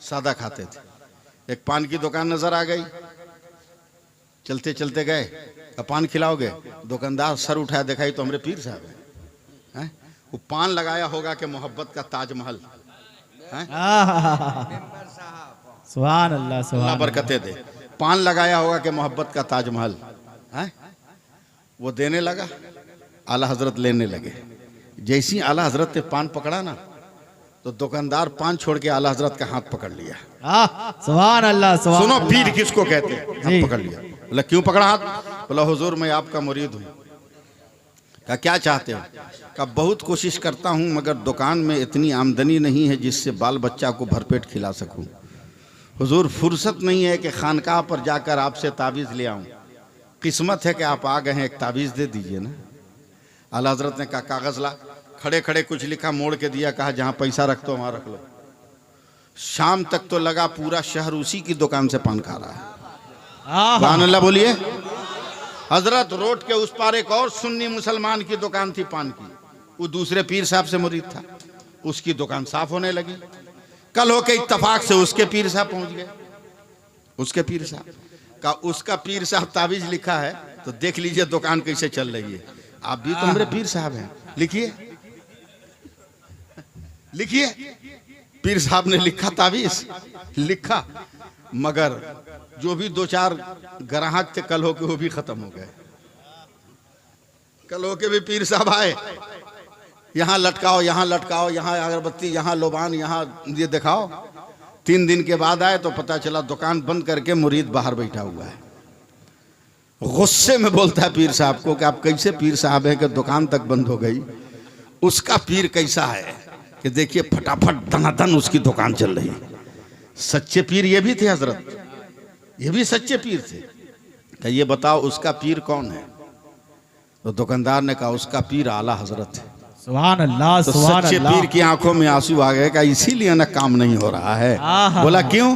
सादा खाते थे। एक पान की दुकान नजर आ गई, चलते चलते गए, अब पान खिलाओगे? दुकानदार सर उठाया, दिखाई तो हमारे पीर साहब हैं। वो पान लगाया होगा कि मोहब्बत का ताजमहल है। सुभान अल्लाह, सुभान अल्लाह बरकतें दे। पान लगाया होगा कि मोहब्बत का ताजमहल है। वो देने लगा, आला हजरत लेने लगे। जैसी आला हजरत ने पान पकड़ा ना, तो दुकानदार पान छोड़ के आला हजरत का हाथ पकड़ लिया। सुभान अल्लाह, सुभान। सुनो पीर किसको कहते हैं? जी। हाथ पकड़ लिया। बोला क्यों पकड़ा हाथ? बोला हुजूर मैं आपका मुरीद हूँ। कहा क्या चाहते हो? कहा बहुत कोशिश करता हूँ मगर दुकान में इतनी आमदनी नहीं है जिससे बाल बच्चा को भरपेट खिला सकूँ। हुजूर फुर्सत नहीं है कि खानकाह पर जाकर आपसे ताबीज़ ले आऊँ। किस्मत है कि आप आ गए हैं, एक ताबीज़ दे दीजिए ना। आला हजरत ने कहा कागज़ ला। खड़े खड़े कुछ लिखा, मोड़ के दिया, कहा जहाँ पैसा रख दो वहाँ रख लो। शाम तक तो लगा पूरा शहर उसी की दुकान से पान खा रहा है। सुभान अल्लाह बोलिए। हजरत रोड के उस पार एक और सुन्नी मुसलमान की दुकान थी पान की, वो दूसरे पीर साहब से मुरीद था, उसकी दुकान साफ होने लगी। कल होके इत्तफाक से उसके पीर साहब पहुंच गए। उसके पीर साहब का, उसका पीर साहब ताबीज लिखा है तो देख लीजिए दुकान कैसे चल रही है। आप भी तो मेरे पीर साहब हैं, लिखिए लिखिए। पीर साहब ने लिखा, ताबीज लिखा, मगर जो भी दो चार ग्राहक थे कल होके वो भी खत्म हो गए। कल होके भी पीर साहब आए, यहाँ लटकाओ, यहाँ लटकाओ, यहाँ अगरबत्ती, यहाँ लोबान, यहाँ ये दिखाओ। 3 दिन के बाद आए तो पता चला दुकान बंद करके मुरीद बाहर बैठा हुआ है। गुस्से में बोलता है पीर साहब को कि आप कैसे पीर साहब हैं कि दुकान तक बंद हो गई। उसका पीर कैसा है कि देखिए फटाफट दनादन उसकी दुकान चल रही है। सच्चे पीर ये भी थे हजरत, ये भी सच्चे पीर थे। कि ये बताओ उसका पीर कौन है? तो दुकानदार ने कहा उसका पीर आला हजरत है। सुभान अल्लाह तो सुभान सच्चे अल्लाह। पीर की आंखों में आंसू आ गए। का इसीलिए ना काम नहीं हो रहा है। आहा। बोला क्यों?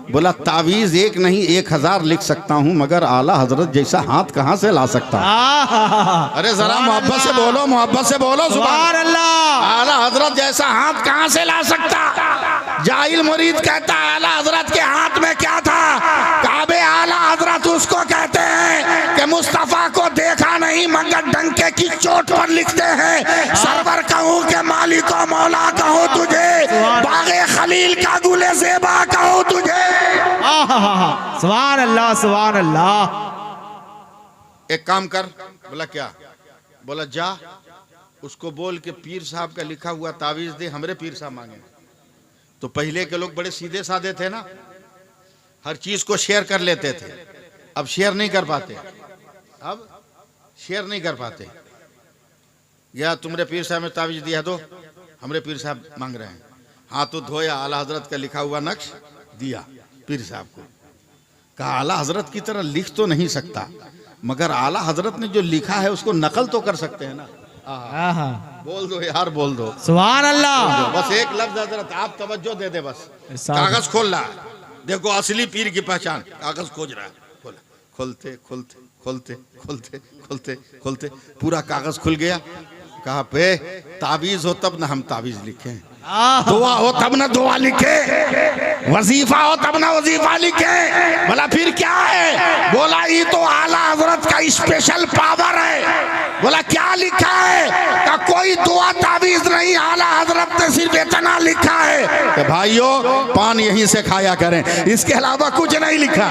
बोला तावीज एक नहीं 1000 लिख सकता हूँ, मगर आला हजरत जैसा हाथ कहाँ से ला सकता हूँ? आहा। अरे जरा मोहब्बत से बोलो, मोहब्बत से बोलो। सुभान अल्लाह। आला हजरत जैसा हाथ कहाँ से ला सकता? जाहिल मुरीद कहता आला हजरत के हाथ में क्या था? काबे आला हजरत उसको कहते हैं कि मुस्तफा को देखा नहीं मगर डंके की चोट पर लिखते हैं। सरवर कहूँ के मालिक व मौला कहूँ तुझे, बागे खलील का गुले ज़ेबा कहूँ तुझे। आहा। सुभान अल्लाह सुभान अल्लाह। एक काम कर। बोला क्या? बोला जा उसको बोल के पीर साहब का लिखा हुआ तावीज दे, हमरे पीर साहब मांगे। तो पहले के लोग बड़े सीधे साधे थे ना, हर चीज को शेयर कर लेते थे। अब शेयर नहीं कर पाते, अब शेयर नहीं कर पाते। या तुमरे पीर साहब में तावीज दिया दो, हमरे पीर साहब मांग रहे हैं। हाथ धोया, आला हजरत का लिखा हुआ नक्श दिया पीर साहब को। कहा आला हजरत की तरह लिख तो नहीं सकता, मगर आला हजरत ने जो लिखा है उसको नकल तो कर सकते हैं ना। आहा। बोल दो यार, बोल दो। सुभान अल्लाह। बस एक लफ्ज हजरत आप तवज्जो दे दे। बस साहब। कागज खोल रहा है, देखो असली पीर की पहचान। कागज खोज रहा है, खोलते खोलते खोलते खोलते खोलते खोलते पूरा कागज खुल गया। कहा पे तावीज हो तब ना हम तावीज लिखें, दुआ हो तब ना दुआ लिखे, वजीफा हो तब ना वजीफा लिखे। बोला फिर क्या है? बोला ये तो आला हजरत का स्पेशल पावर है। बोला क्या लिखा है? का कोई दुआ तावीज नहीं, आला हजरत ने सिर्फ इतना लिखा है कि भाइयों पान यहीं से खाया करें, इसके अलावा कुछ नहीं लिखा।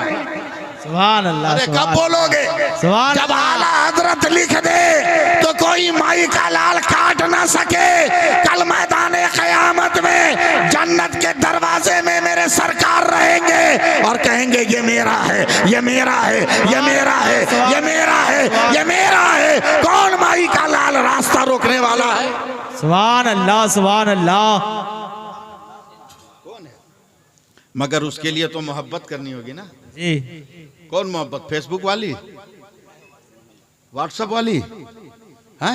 सुभान अल्लाह। अरे कब बोलोगे? सुभान जब आला हजरत लिख दे तो कोई माई का लाल काट ना सके। कल मैदान क़यामत में जन्नत के दरवाजे में मेरे सरकार रहेंगे और कहेंगे ये मेरा है, ये मेरा है, ये मेरा है, ये मेरा है, ये मेरा है। कौन माई का लाल रास्ता रोकने वाला है? सुभान अल्लाह सुभान अल्लाह। कौन है? मगर उसके लिए तो मोहब्बत करनी होगी ना जी। कौन मोहब्बत? फेसबुक वाली, व्हाट्सएप वाली है?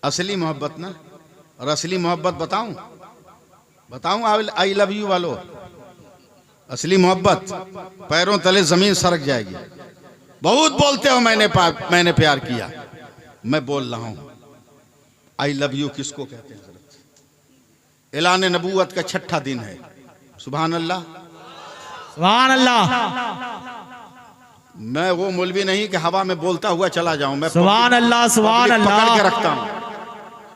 असली मोहब्बत ना। और असली मोहब्बत बताऊं? बताऊं आई लव यू वालों? असली मोहब्बत पैरों तले जमीन सरक जाएगी। बहुत बोलते हो मैंने प्यार किया, मैं बोल रहा हूं आई लव यू किसको कहते हैं? ऐलान नबूवत का 6ठा दिन है। सुभान अल्लाह सुभान अल्लाह। मैं वो मौलवी नहीं कि हवा में बोलता हुआ चला जाऊं। मैं सुभान अल्लाह सुभान पब्लिक पकड़ के अल्लाह। रखता हूं,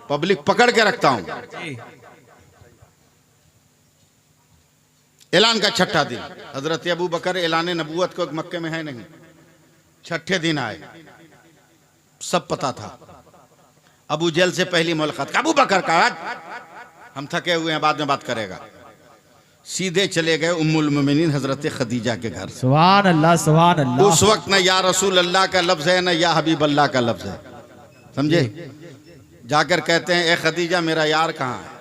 पब्लिक पकड़ के रखता हूं। ऐलान का 6ठा दिन। हजरत अबू बकर ऐलान नबूवत को मक्के में है नहीं, 6ठे दिन आए। सब पता था। अबू जहल से पहली मुलाकात। अबू बकर का हम थके हुए हैं, बाद में बात करेगा। सीधे चले गए उम्मुल मोमिनीन हजरत खदीजा के घर। सुभान अल्लाह सुभान अल्लाह। उस वक्त न या रसूल अल्लाह का लफ्ज है, न या हबीब अल्लाह का लफ्ज है। समझे? जाकर कहते हैं ए खदीजा मेरा यार कहाँ है?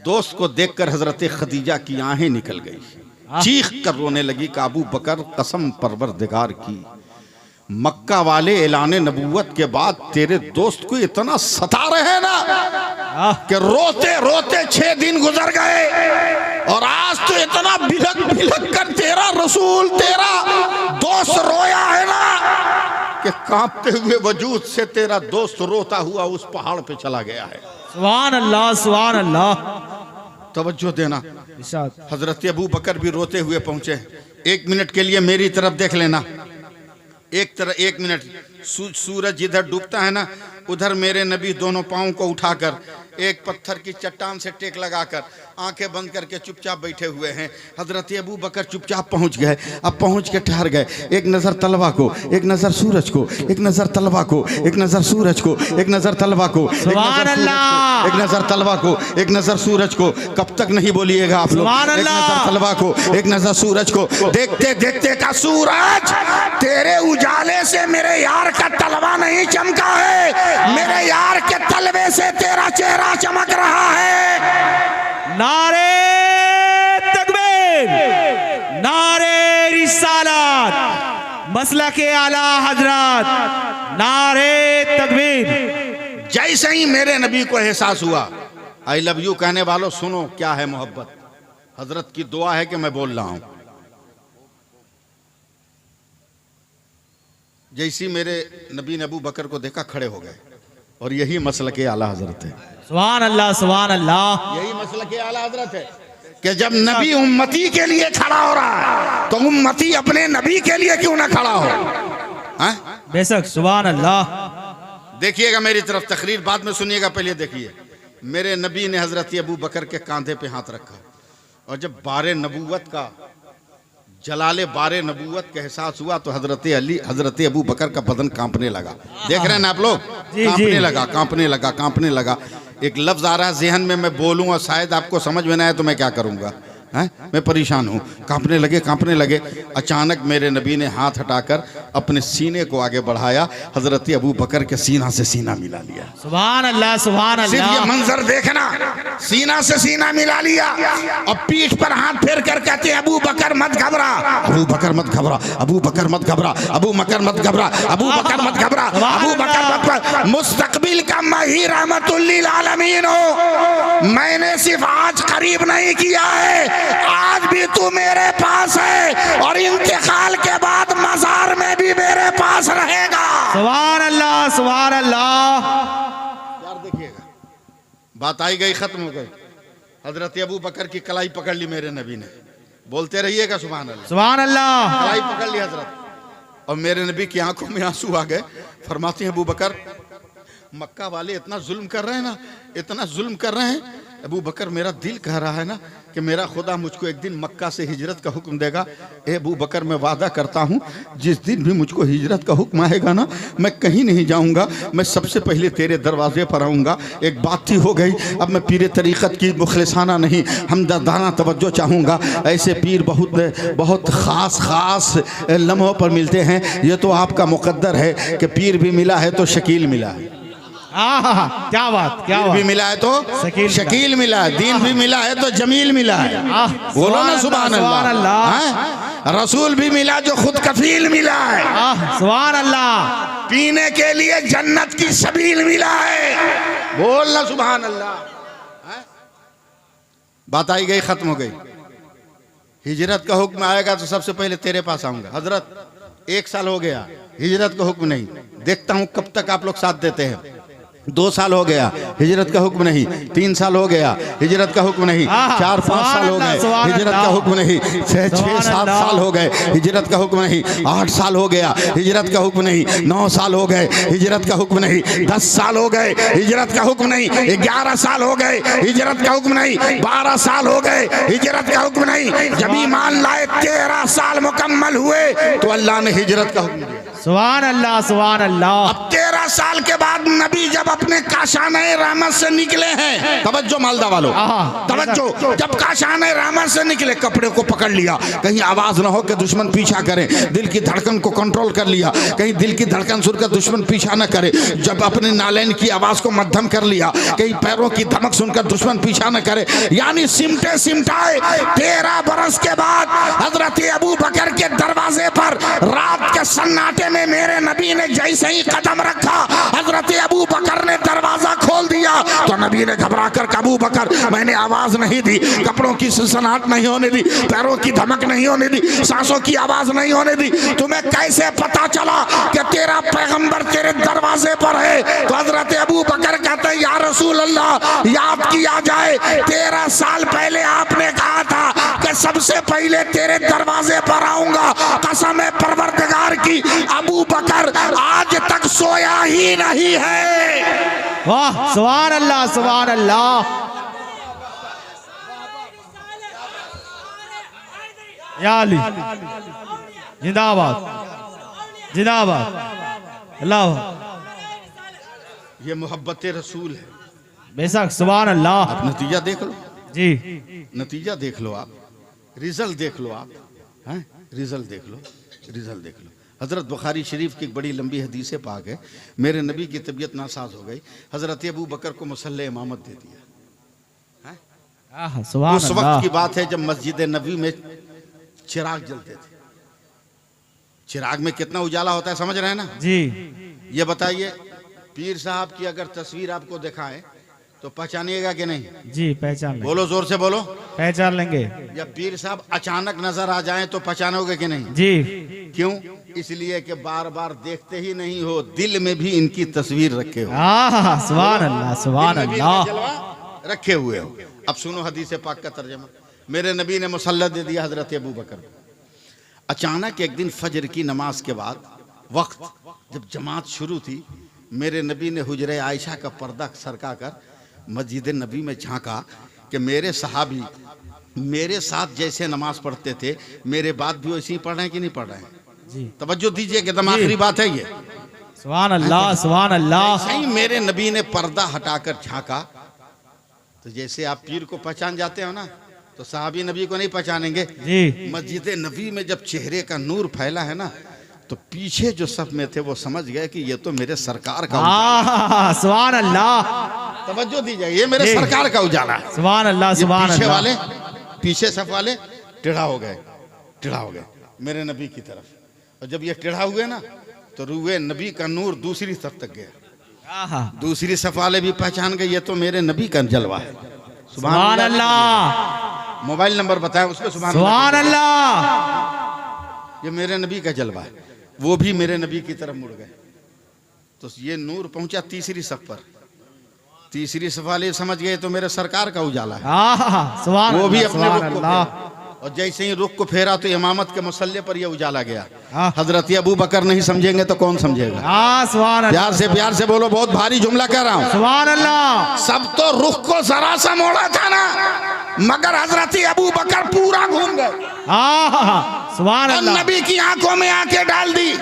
दोस्त को देखकर हजरत खदीजा की आंखें निकल गई, चीख कर रोने लगी। अबू बकर कसम परवरदिगार की, मक्का वाले ऐलान नबूवत के बाद तेरे दोस्त को इतना सता रहे ना कि रोते रोते 6 दिन गुजर गए, और आज तो इतना बिलक बिलक कर तेरा रसूल तेरा दोस्त रोया है ना कि कांपते हुए वजूद से तेरा दोस्त रोता हुआ उस पहाड़ पे चला गया है। सुभान अल्लाह सुभान अल्लाह। तवज्जो देना। इरशाद। हजरत अबू बकर भी रोते हुए पहुंचे। 1 मिनट के लिए मेरी तरफ देख लेना। 1 मिनट। सूरज जिधर डूबता है ना, उधर मेरे नबी दोनों पाँव को उठाकर एक पत्थर की चट्टान से टेक लगाकर आंखें बंद करके चुपचाप बैठे हुए हैं। हजरत अबू बकर चुपचाप पहुंच गए। अब पहुंच के ठहर गए। एक नज़र तलवा को, एक नज़र सूरज को, एक नज़र तलवा को, एक नज़र सूरज को, एक नज़र तलवा को, सुभान अल्लाह। एक नज़र तलवा को, एक नज़र सूरज को। कब तक नहीं बोलिएगा आप लोग? सुभान एक अल्लाह। नज़र तलवा को, एक नज़र सूरज को। देखते देखते का सूरज तेरे उजाले से मेरे यार का तलवा नहीं चमका है, मेरे यार के तलवे से तेरा चेहरा चमक रहा है। नारे तकबीर, नारे रिसालत। मसला के आला हजरत नारे तकबीर। जैसे ही मेरे नबी को एहसास हुआ, आई लव यू कहने वालों सुनो क्या है मोहब्बत। हजरत की दुआ है कि मैं बोल रहा हूं। जैसी मेरे नबी ने अबू बकर को देखा खड़े हो गए, और यही मसल के आला हजरत है। सुभान अल्लाह सुभान अल्लाह। यही मसल के आला हजरत है कि जब नबी उम्मती के लिए खड़ा हो रहा है तो उम्मती अपने नबी के लिए क्यों ना खड़ा हो। हाँ? बेशक सुभान अल्लाह। देखिएगा मेरी तरफ, तकरीर बाद में सुनिएगा, पहले देखिए। मेरे नबी ने हजरत अबू बकर के कांधे पे हाथ रखा, और जब बारे नबूवत का जलाले बारे नबूवत का एहसास हुआ तो हजरत अबू बकर का बदन कांपने लगा। देख रहे हैं ना आप लोग, कांपने लगा कांपने लगा कांपने लगा। एक लफ्ज आ रहा है जहन में, मैं बोलूं और शायद आपको समझ में ना आए तो मैं क्या करूंगा। हैं? मैं परेशान हूँ। कांपने लगे। अचानक मेरे नबी ने हाथ हटाकर अपने सीने को आगे बढ़ाया, हजरत अबू बकर के सीना से सीना मिला लिया। सुभान अल्लाह सुभान सिर्फ ये अल्लाह। मंजर देखना, सीना से सीना मिला लिया और पीठ पर हाथ फेर कर कहते हैं अबू बकर मत घबरा, अबू बकर मत घबरा, अबू बकर मत घबरा, अबू बकर मत घबरा, अबू बकर मत घबरा, अबू बकर मत घबरा। मुस्तकबिल का मैं ही रहमतुल लिल आलमीन हो। मैंने सिर्फ आज करीब नहीं किया है, आज भी तू मेरे पास है और इंतकाल के बाद मजार में भी मेरे पास रहेगा। सुभान अल्लाह सुभान अल्लाह। यार देखिएगा, बात आई गई, खत्म हो गई। हजरत अबू बकर की कलाई पकड़ ली मेरे नबी ने। बोलते रहिएगा सुभान अल्लाह। सुभान अल्लाह। कलाई पकड़ ली हजरत, और मेरे नबी की आंखों में आंसू आ गए। फरमाते हैं अबू बकर, मक्का वाले इतना जुल्म कर रहे हैं ना, इतना जुल्म कर रहे हैं। अबू बकर मेरा दिल कह रहा है ना कि मेरा खुदा मुझको एक दिन मक्का से हिजरत का हुक्म देगा। ए अबू बकर, मैं वादा करता हूँ जिस दिन भी मुझको हिजरत का हुक्म आएगा ना, मैं कहीं नहीं जाऊँगा, मैं सबसे पहले तेरे दरवाजे पर आऊँगा। एक बात थी हो गई, अब मैं पीर तरीक़त की मुखलिसाना नहीं हमदर्दाना तवज्जो चाहूँगा। ऐसे पीर बहुत ख़ास लम्हों पर मिलते हैं। ये तो आपका मुक़द्दर है कि पीर भी मिला है तो शकील मिला है, क्या बात क्या भी बात। मिला है तो शकील मिला है, दीन भी मिला है तो जमील मिला है। बोलो ना सुभान अल्लाह। हैं? रसूल भी मिला जो खुद कफील मिला है। सुभान अल्लाह। पीने के लिए जन्नत की सबील मिला है। बोलना सुभान अल्लाह। हैं? बात आई गई, खत्म हो गई। हिजरत का हुक्म आएगा तो सबसे पहले तेरे पास आऊंगा। हजरत 1 साल हो गया, हिजरत का हुक्म नहीं। देखता हूं कब तक आप लोग साथ देते हैं। 2 साल हो गया, हिजरत का हुक्म नहीं। 3 साल हो गया, हिजरत का हुक्म नहीं। 4-5 साल हो गए, हिजरत का हुक्म नहीं। 6-7 साल हो गए, हिजरत का हुक्म नहीं। 8 साल हो गया, हिजरत का हुक्म नहीं। 9 साल हो गए, हिजरत का हुक्म नहीं। 10 साल हो गए, हिजरत का हुक्म नहीं। 11 साल हो गए, हिजरत का हुक्म नहीं। 12 साल हो गए, हिजरत का हुक्म नहीं। जब ईमान लाए 13 साल मुकम्मल हुए तो अल्लाह ने हिजरत का हुक्म दिया। सुभान अल्लाह सुभान अल्लाह। अब 13 साल के बाद नबी जब अपने काशाने रहमत से निकले हैं, तवज्जो मालदा वालों, तवज्जो, जब काशाने रहमत से निकले कपड़े को पकड़ लिया, कहीं आवाज ना हो कि दुश्मन पीछा करे। दिल की धड़कन को कंट्रोल कर लिया, कहीं दिल की धड़कन सुनकर दुश्मन पीछा न करे। जब अपने नालैन की आवाज को मध्यम कर लिया, कहीं पैरों की धमक सुनकर दुश्मन पीछा न करे। यानी सिमटे सिमटाए 13 बरस के बाद हजरत अबू बकर के दरवाजे पर रात के सन्नाटे में मेरे नबी ने जैसे ही कदम रखा, हजरत अबू बकर ने दरवाजा खोल दिया। तो नबी ने घबरा कर, अबू बकर मैंने आवाज नहीं दी, कपड़ों की सनसनाहट नहीं होने दी, पैरों की धमक नहीं होने दी, सांसों की आवाज नहीं होने दी। तुम्हें कैसे पता चला कि तेरा पैगंबर तेरे दरवाजे पर है? तो हजरत अबू बकर कहते हैं या रसूल अल्लाह, याद किया जाए 13 साल पहले आपने कहा था कि सबसे पहले तेरे दरवाजे पर आऊंगा। कसम है परवरदिगार की, अबू बकर आज तक सोया ही नहीं है। वाह सुभान अल्लाह सुभान अल्लाह। या अली जिंदाबाद जिंदाबाद। अल्लाह ये मोहब्बत रसूल है। बेशक सुभान अल्लाह। आप नतीजा देख लो जी, नतीजा देख लो, आप रिजल्ट देख लो, आप हैं रिजल्ट देख लो, रिजल्ट देख लो। हज़रत बुखारी शरीफ की एक बड़ी लंबी हदीस पाक है। मेरे नबी की तबीयत नासाज हो गई, हज़रत अबू बकर को मुसल्ले इमामत दे दिया। सुभान उस वक्त की बात है जब मस्जिद नबी में चिराग जलते थे। चिराग में कितना उजाला होता है, समझ रहे हैं ना? जी ये बताइए, पीर साहब की अगर तस्वीर आपको दिखाएं तो पहचानिएगा कि नहीं? जी पहचान लेंगे, बोलो, जोर से बोलो। पहचान लेंगे। या पीर साहब अचानक नजर आ जाएं तो पहचानोगे कि नहीं? जी क्यों? इसलिए कि बार बार देखते ही नहीं हो, दिल में भी इनकी तस्वीर रखे हो, सुभान अल्लाह, सुभान दिल में भी अल्लाह। इनका जलवा रखे हुए हो। अब सुनो हदीस पाक का तर्जमा। मेरे नबी ने मुसल्लत दे दिया हजरत अबू बकर को। अचानक एक दिन फजर की नमाज के बाद वक्त जब जमात शुरू थी, मेरे नबी ने हुजरे आयशा का पर्दा सरका कर मस्जिद नबी में झांका कि मेरे सहाबी मेरे साथ जैसे नमाज पढ़ते थे, मेरे बाद भी वैसे ही पढ़ रहे हैं कि नहीं पढ़ रहे हैं? जी तवज्जो दीजिए कि एकदम आखिरी बात है ये। सुभान अल्लाह, सुभान अल्लाह। सही मेरे नबी ने पर्दा हटाकर झांका तो जैसे आप पीर को पहचान जाते हो ना, तो सहाबी नबी को नहीं पहचानेंगे। जी मस्जिद नबी में जब चेहरे का नूर फैला है ना, तो पीछे जो सफ में थे वो समझ गए कि ये तो मेरे सरकार का उजाला है। सुभान अल्लाह, तवज्जो दीजिए, ये मेरे जी। सरकार का उजाला है। सुभान अल्लाह, ये सुभान पीछे अल्लाह। वाले, पीछे सफ वाले टेढ़ा हो गए मेरे नबी की तरफ। और जब ये टेढ़ा हुए ना, तो रुए नबी का नूर दूसरी सफ तक गया। दूसरी सफ वाले भी पहचान गए ये तो मेरे नबी का जलवा है। सुभान अल्लाह, मोबाइल नंबर बताया उसको, सुभान अल्लाह। ये मेरे नबी का जलवा है। वो भी मेरे नबी की तरफ मुड़ गए, तो ये नूर पहुंचा तीसरी सफ पर। तीसरी सफ वाले समझ गए तो मेरे सरकार का उजाला है। सुभान वो भी अल्लाह, अपने सुभान रुख को अल्लाह। फेरा। और जैसे ही रुख को फेरा तो इमामत के मुसल्ले पर यह उजाला गया। हाँ। हजरत अबू बकर नहीं समझेंगे तो कौन समझेगा? सुभान अल्लाह, प्यार से बोलो, बहुत भारी जुमला कह रहा हूं। सुभान अल्लाह। सब तो रुख को जरा सा मोड़ा था ना, मगर हजरत अबू बकर पूरा घूम गए सुभान और अल्लाह। नबी की आंखों में आंखें डाल दी।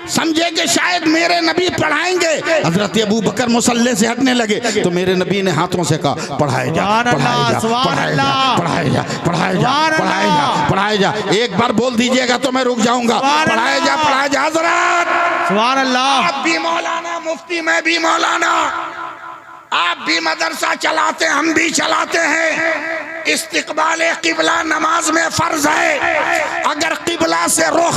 समझे कि शायद मेरे नबी पढ़ाएंगे। हजरत अबू बकर मुसल्ले से हटने लगे तो मेरे नबी ने हाथों से कहा, पढ़ाए जा, सुभान पढ़ाए अल्लाह, जा, सुभान पढ़ाए जा, अल्लाह। पढ़ाए जा, पढ़ाए जा, सुभान पढ़ाए जा, अल्लाह। पढ़ाए जा। एक बार बोल दीजिएगा तो मैं रुक जाऊंगा। सुभान पढ़ाए जा, अल्लाह। पढ़ाए जा हजरत। सुभान अल्लाह। आप भी मौलाना मुफ्ती, मैं भी मौलाना, आप भी मदरसा चलाते, हम भी चलाते हैं। इस्तिकबाल किबला नमाज में फर्ज है। अगर किबला से रुख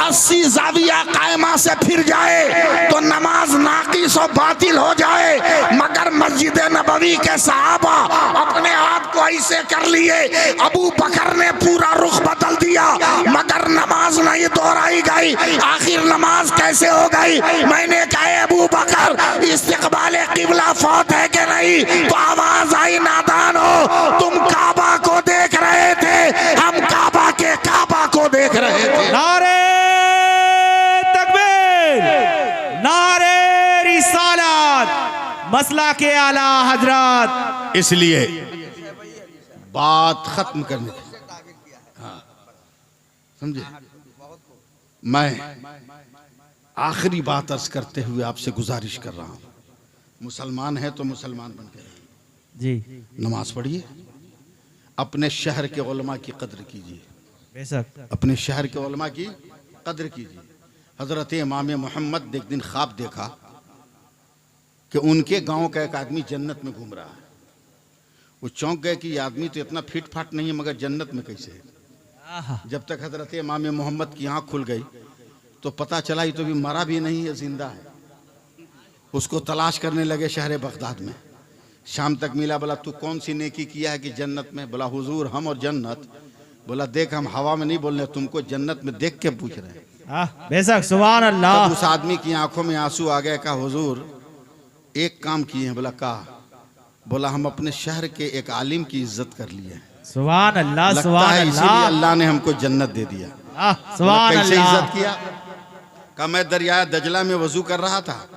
80 जाविया कायमा से फिर जाए तो नमाज नाकिस और बातिल हो जाए। मगर मस्जिद नबवी के सहाबा अपने हाथ को ऐसे कर लिए, अबू बकर ने पूरा रुख बदल दिया मगर नमाज नहीं दोहराई गई। आखिर नमाज कैसे हो गई? मैंने कहा अबू बकर इस्तिकबाल किबला फौत है कि नहीं? तो आवाज आई, नादान हो तुम, काबा को देख रहे थे, हम काबा के काबा को देख रहे थे। नारे तकबीर, नारे रिसालत, मसला के आला हजरत। इसलिए बात खत्म करने की, हाँ, समझे? मैं आखिरी बात अर्ज करते हुए आपसे गुजारिश कर रहा हूं, मुसलमान है तो मुसलमान बन के रहिए। जी नमाज पढ़िए, अपने शहर के उलमा की कद्र कीजिए, बेशक। अपने शहर के उलमा की कद्र कीजिए। हजरत इमाम मोहम्मद ने एक दिन ख्वाब देखा कि उनके गांव का एक आदमी जन्नत में घूम रहा है। वो चौंक गए कि ये आदमी तो इतना फिट फाट नहीं है, मगर जन्नत में कैसे है? जब तक हजरत इमाम मोहम्मद की आंख खुल गई तो पता चला ये तो भी मरा भी नहीं है, जिंदा है। उसको तलाश करने लगे शहर बगदाद में। शाम तक मिला, बोला तू कौन सी नेकी किया है कि जन्नत में? बोला हुजूर हम और जन्नत। बोला देख हम हवा में नहीं बोल रहे, तुमको जन्नत में देख के पूछ रहे हैं। बेशक, सुभान अल्लाह। तब उस आदमी की आंखों में आंसू आ गए। कहा हुजूर एक काम किए हैं। बोला कहा? बोला हम अपने शहर के एक आलिम की इज्जत कर लिए हैं, सुभान अल्लाह, लगता सुभान है इसीलिए अल्लाह, अल्लाह ने हमको जन्नत दे दिया। बोला, सुभान कैसे अल्लाह। इज्जत किया? कहा मैं दरिया दजला में वजू कर रहा था,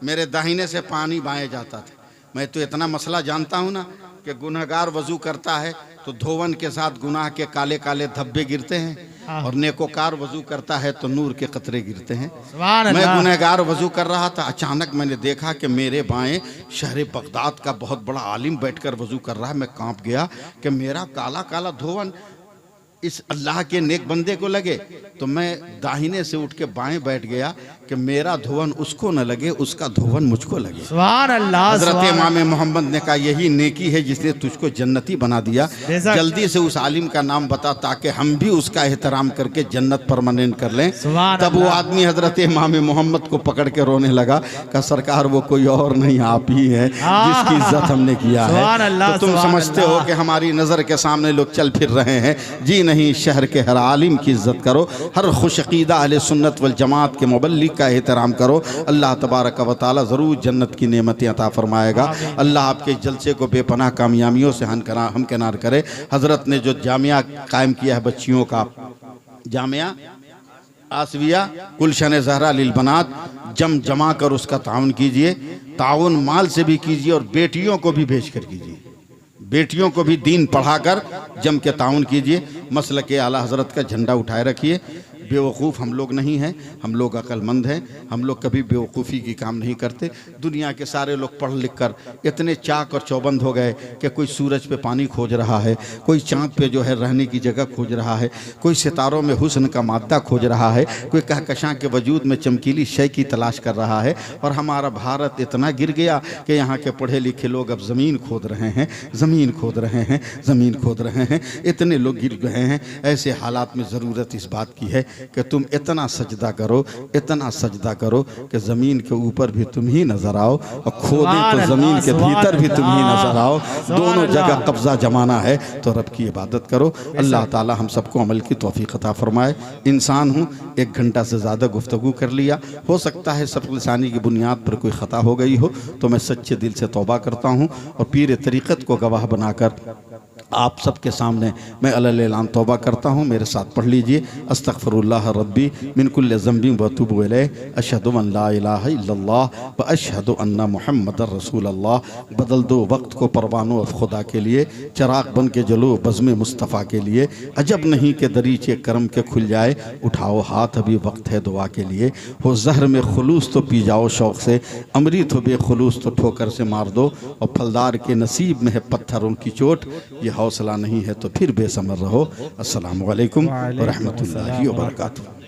मेरे दाहिने से पानी बाएं जाता था। मैं तो इतना मसला जानता हूँ ना कि गुनहगार वजू करता है तो धोवन के साथ गुनाह के काले काले धब्बे गिरते हैं, और नेकोकार वजू करता है तो नूर के कतरे गिरते हैं। सुभान मैं अल्लाह। गुनहगार वजू कर रहा था, अचानक मैंने देखा कि मेरे बाएं शहर बगदाद का बहुत बड़ा आलिम बैठकर वजू कर रहा है। मैं कांप गया कि मेरा काला काला धोवन इस अल्लाह के नेक बंदे को लगे, तो मैं दाहिने से उठ के बाएं बैठ गया कि मेरा धुवन उसको न लगे, उसका धुवन मुझको लगे। सुभान अल्लाह। हजरत इमाम मोहम्मद ने कहा यही नेकी है जिसने तुझको जन्नती बना दिया। बेशक। जल्दी से उस आलिम का नाम बता ताकि हम भी उसका एहतराम करके जन्नत परमानेंट कर लें। सुभान तब वो अल्लाह। आदमी हजरत इमाम मोहम्मद को पकड़ के रोने लगा, कहा सरकार वो कोई और नहीं आप ही है जिसकी इज्जत हमने किया सुभान है। अल्लाह, तो तुम सुभान समझते हो अल्लाह। कि हमारी नज़र के सामने लोग चल फिर रहे हैं। जी नहीं, शहर के हर आलिम की इज्जत करो, हर खुशकीदा अहले सुन्नत वल जमात के मुबल्लिग का एहतराम करो। अल्लाह तबारक व तआला ज़रूर जन्नत की नेमतें अता फरमाएगा। अल्लाह आपके जलसे को बेपनाह कामयाबियों से हमकिनार करे। हज़रत ने जो जामिया कायम किया है बच्चियों का, जामिया आसविया गुलशन ज़हरा लिल बनात, जमा कर उसका ताउन कीजिए। ताउन माल से भी कीजिए और बेटियों को भी भेज कर कीजिए। बेटियों को भी दीन पढ़ाकर जम के ताउन कीजिए। मसलक आला हज़रत का झंडा उठाए रखिए। बेवकूफ़ हम लोग नहीं हैं, हम लोग अक्लमंद हैं। हम लोग कभी बेवकूफ़ी की काम नहीं करते। दुनिया के सारे लोग पढ़ लिख कर इतने चाक और चौबंद हो गए कि कोई सूरज पे पानी खोज रहा है, कोई चाँद पे जो है रहने की जगह खोज रहा है, कोई सितारों में हुस्न का मादा खोज रहा है, कोई कहकशां के वजूद में चमकीली शय की तलाश कर रहा है। और हमारा भारत इतना गिर गया कि यहाँ के पढ़े लिखे लोग अब ज़मीन खोद रहे हैं, ज़मीन खोद रहे हैं, ज़मीन खोद रहे हैं। इतने लोग गिर गए हैं। ऐसे हालात में ज़रूरत इस बात की है कि तुम इतना सजदा करो, इतना सजदा करो कि ज़मीन के ऊपर भी तुम ही नज़र आओ और खोदे तो ज़मीन के भीतर भी तुम ही नज़र आओ। दोनों जगह कब्ज़ा जमाना है तो रब की इबादत करो। अल्लाह ताला हम सबको अमल की तौफीक अता फरमाए। इंसान हूँ, 1 घंटा से ज़्यादा गुफ्तगू कर लिया, हो सकता है सब लिसानी की बुनियाद पर कोई ख़ता हो गई हो, तो मैं सच्चे दिल से तौबा करता हूँ और पीर तरीक़त को गवाह बनाकर आप सबके सामने मैं अल-ऐलान तौबा करता हूँ। मेरे साथ पढ़ लीजिए, अस्तग़फ़िरुल्लाह रब्बी मिन कुल्लि ज़ंबिन व अतूबु इलैह, अशहदु अन ला इलाहा इल्लल्लाह व अशहदु अन्ना मुहम्मदर रसूलुल्लाह। बदल दो वक्त को परवानों अफ खुदा के लिए, चिराग बन के जलो बज़्म मुस्तफ़ा के लिए। अजब नहीं कि दरीचे करम के खुल जाए, उठाओ हाथ अभी वक्त है दुआ के लिए। हो ज़हर में खुलूस तो पी जाओ शौक़ से, अमृत हो बेखुलूस तो ठोकर से मार दो। और फलदार के नसीब में है पत्थरों की चोट, ये हौसला नहीं है तो फिर बेसमर रहो। अस्सलामु अलैकुम व रहमतुल्लाहि व बरकातुहू।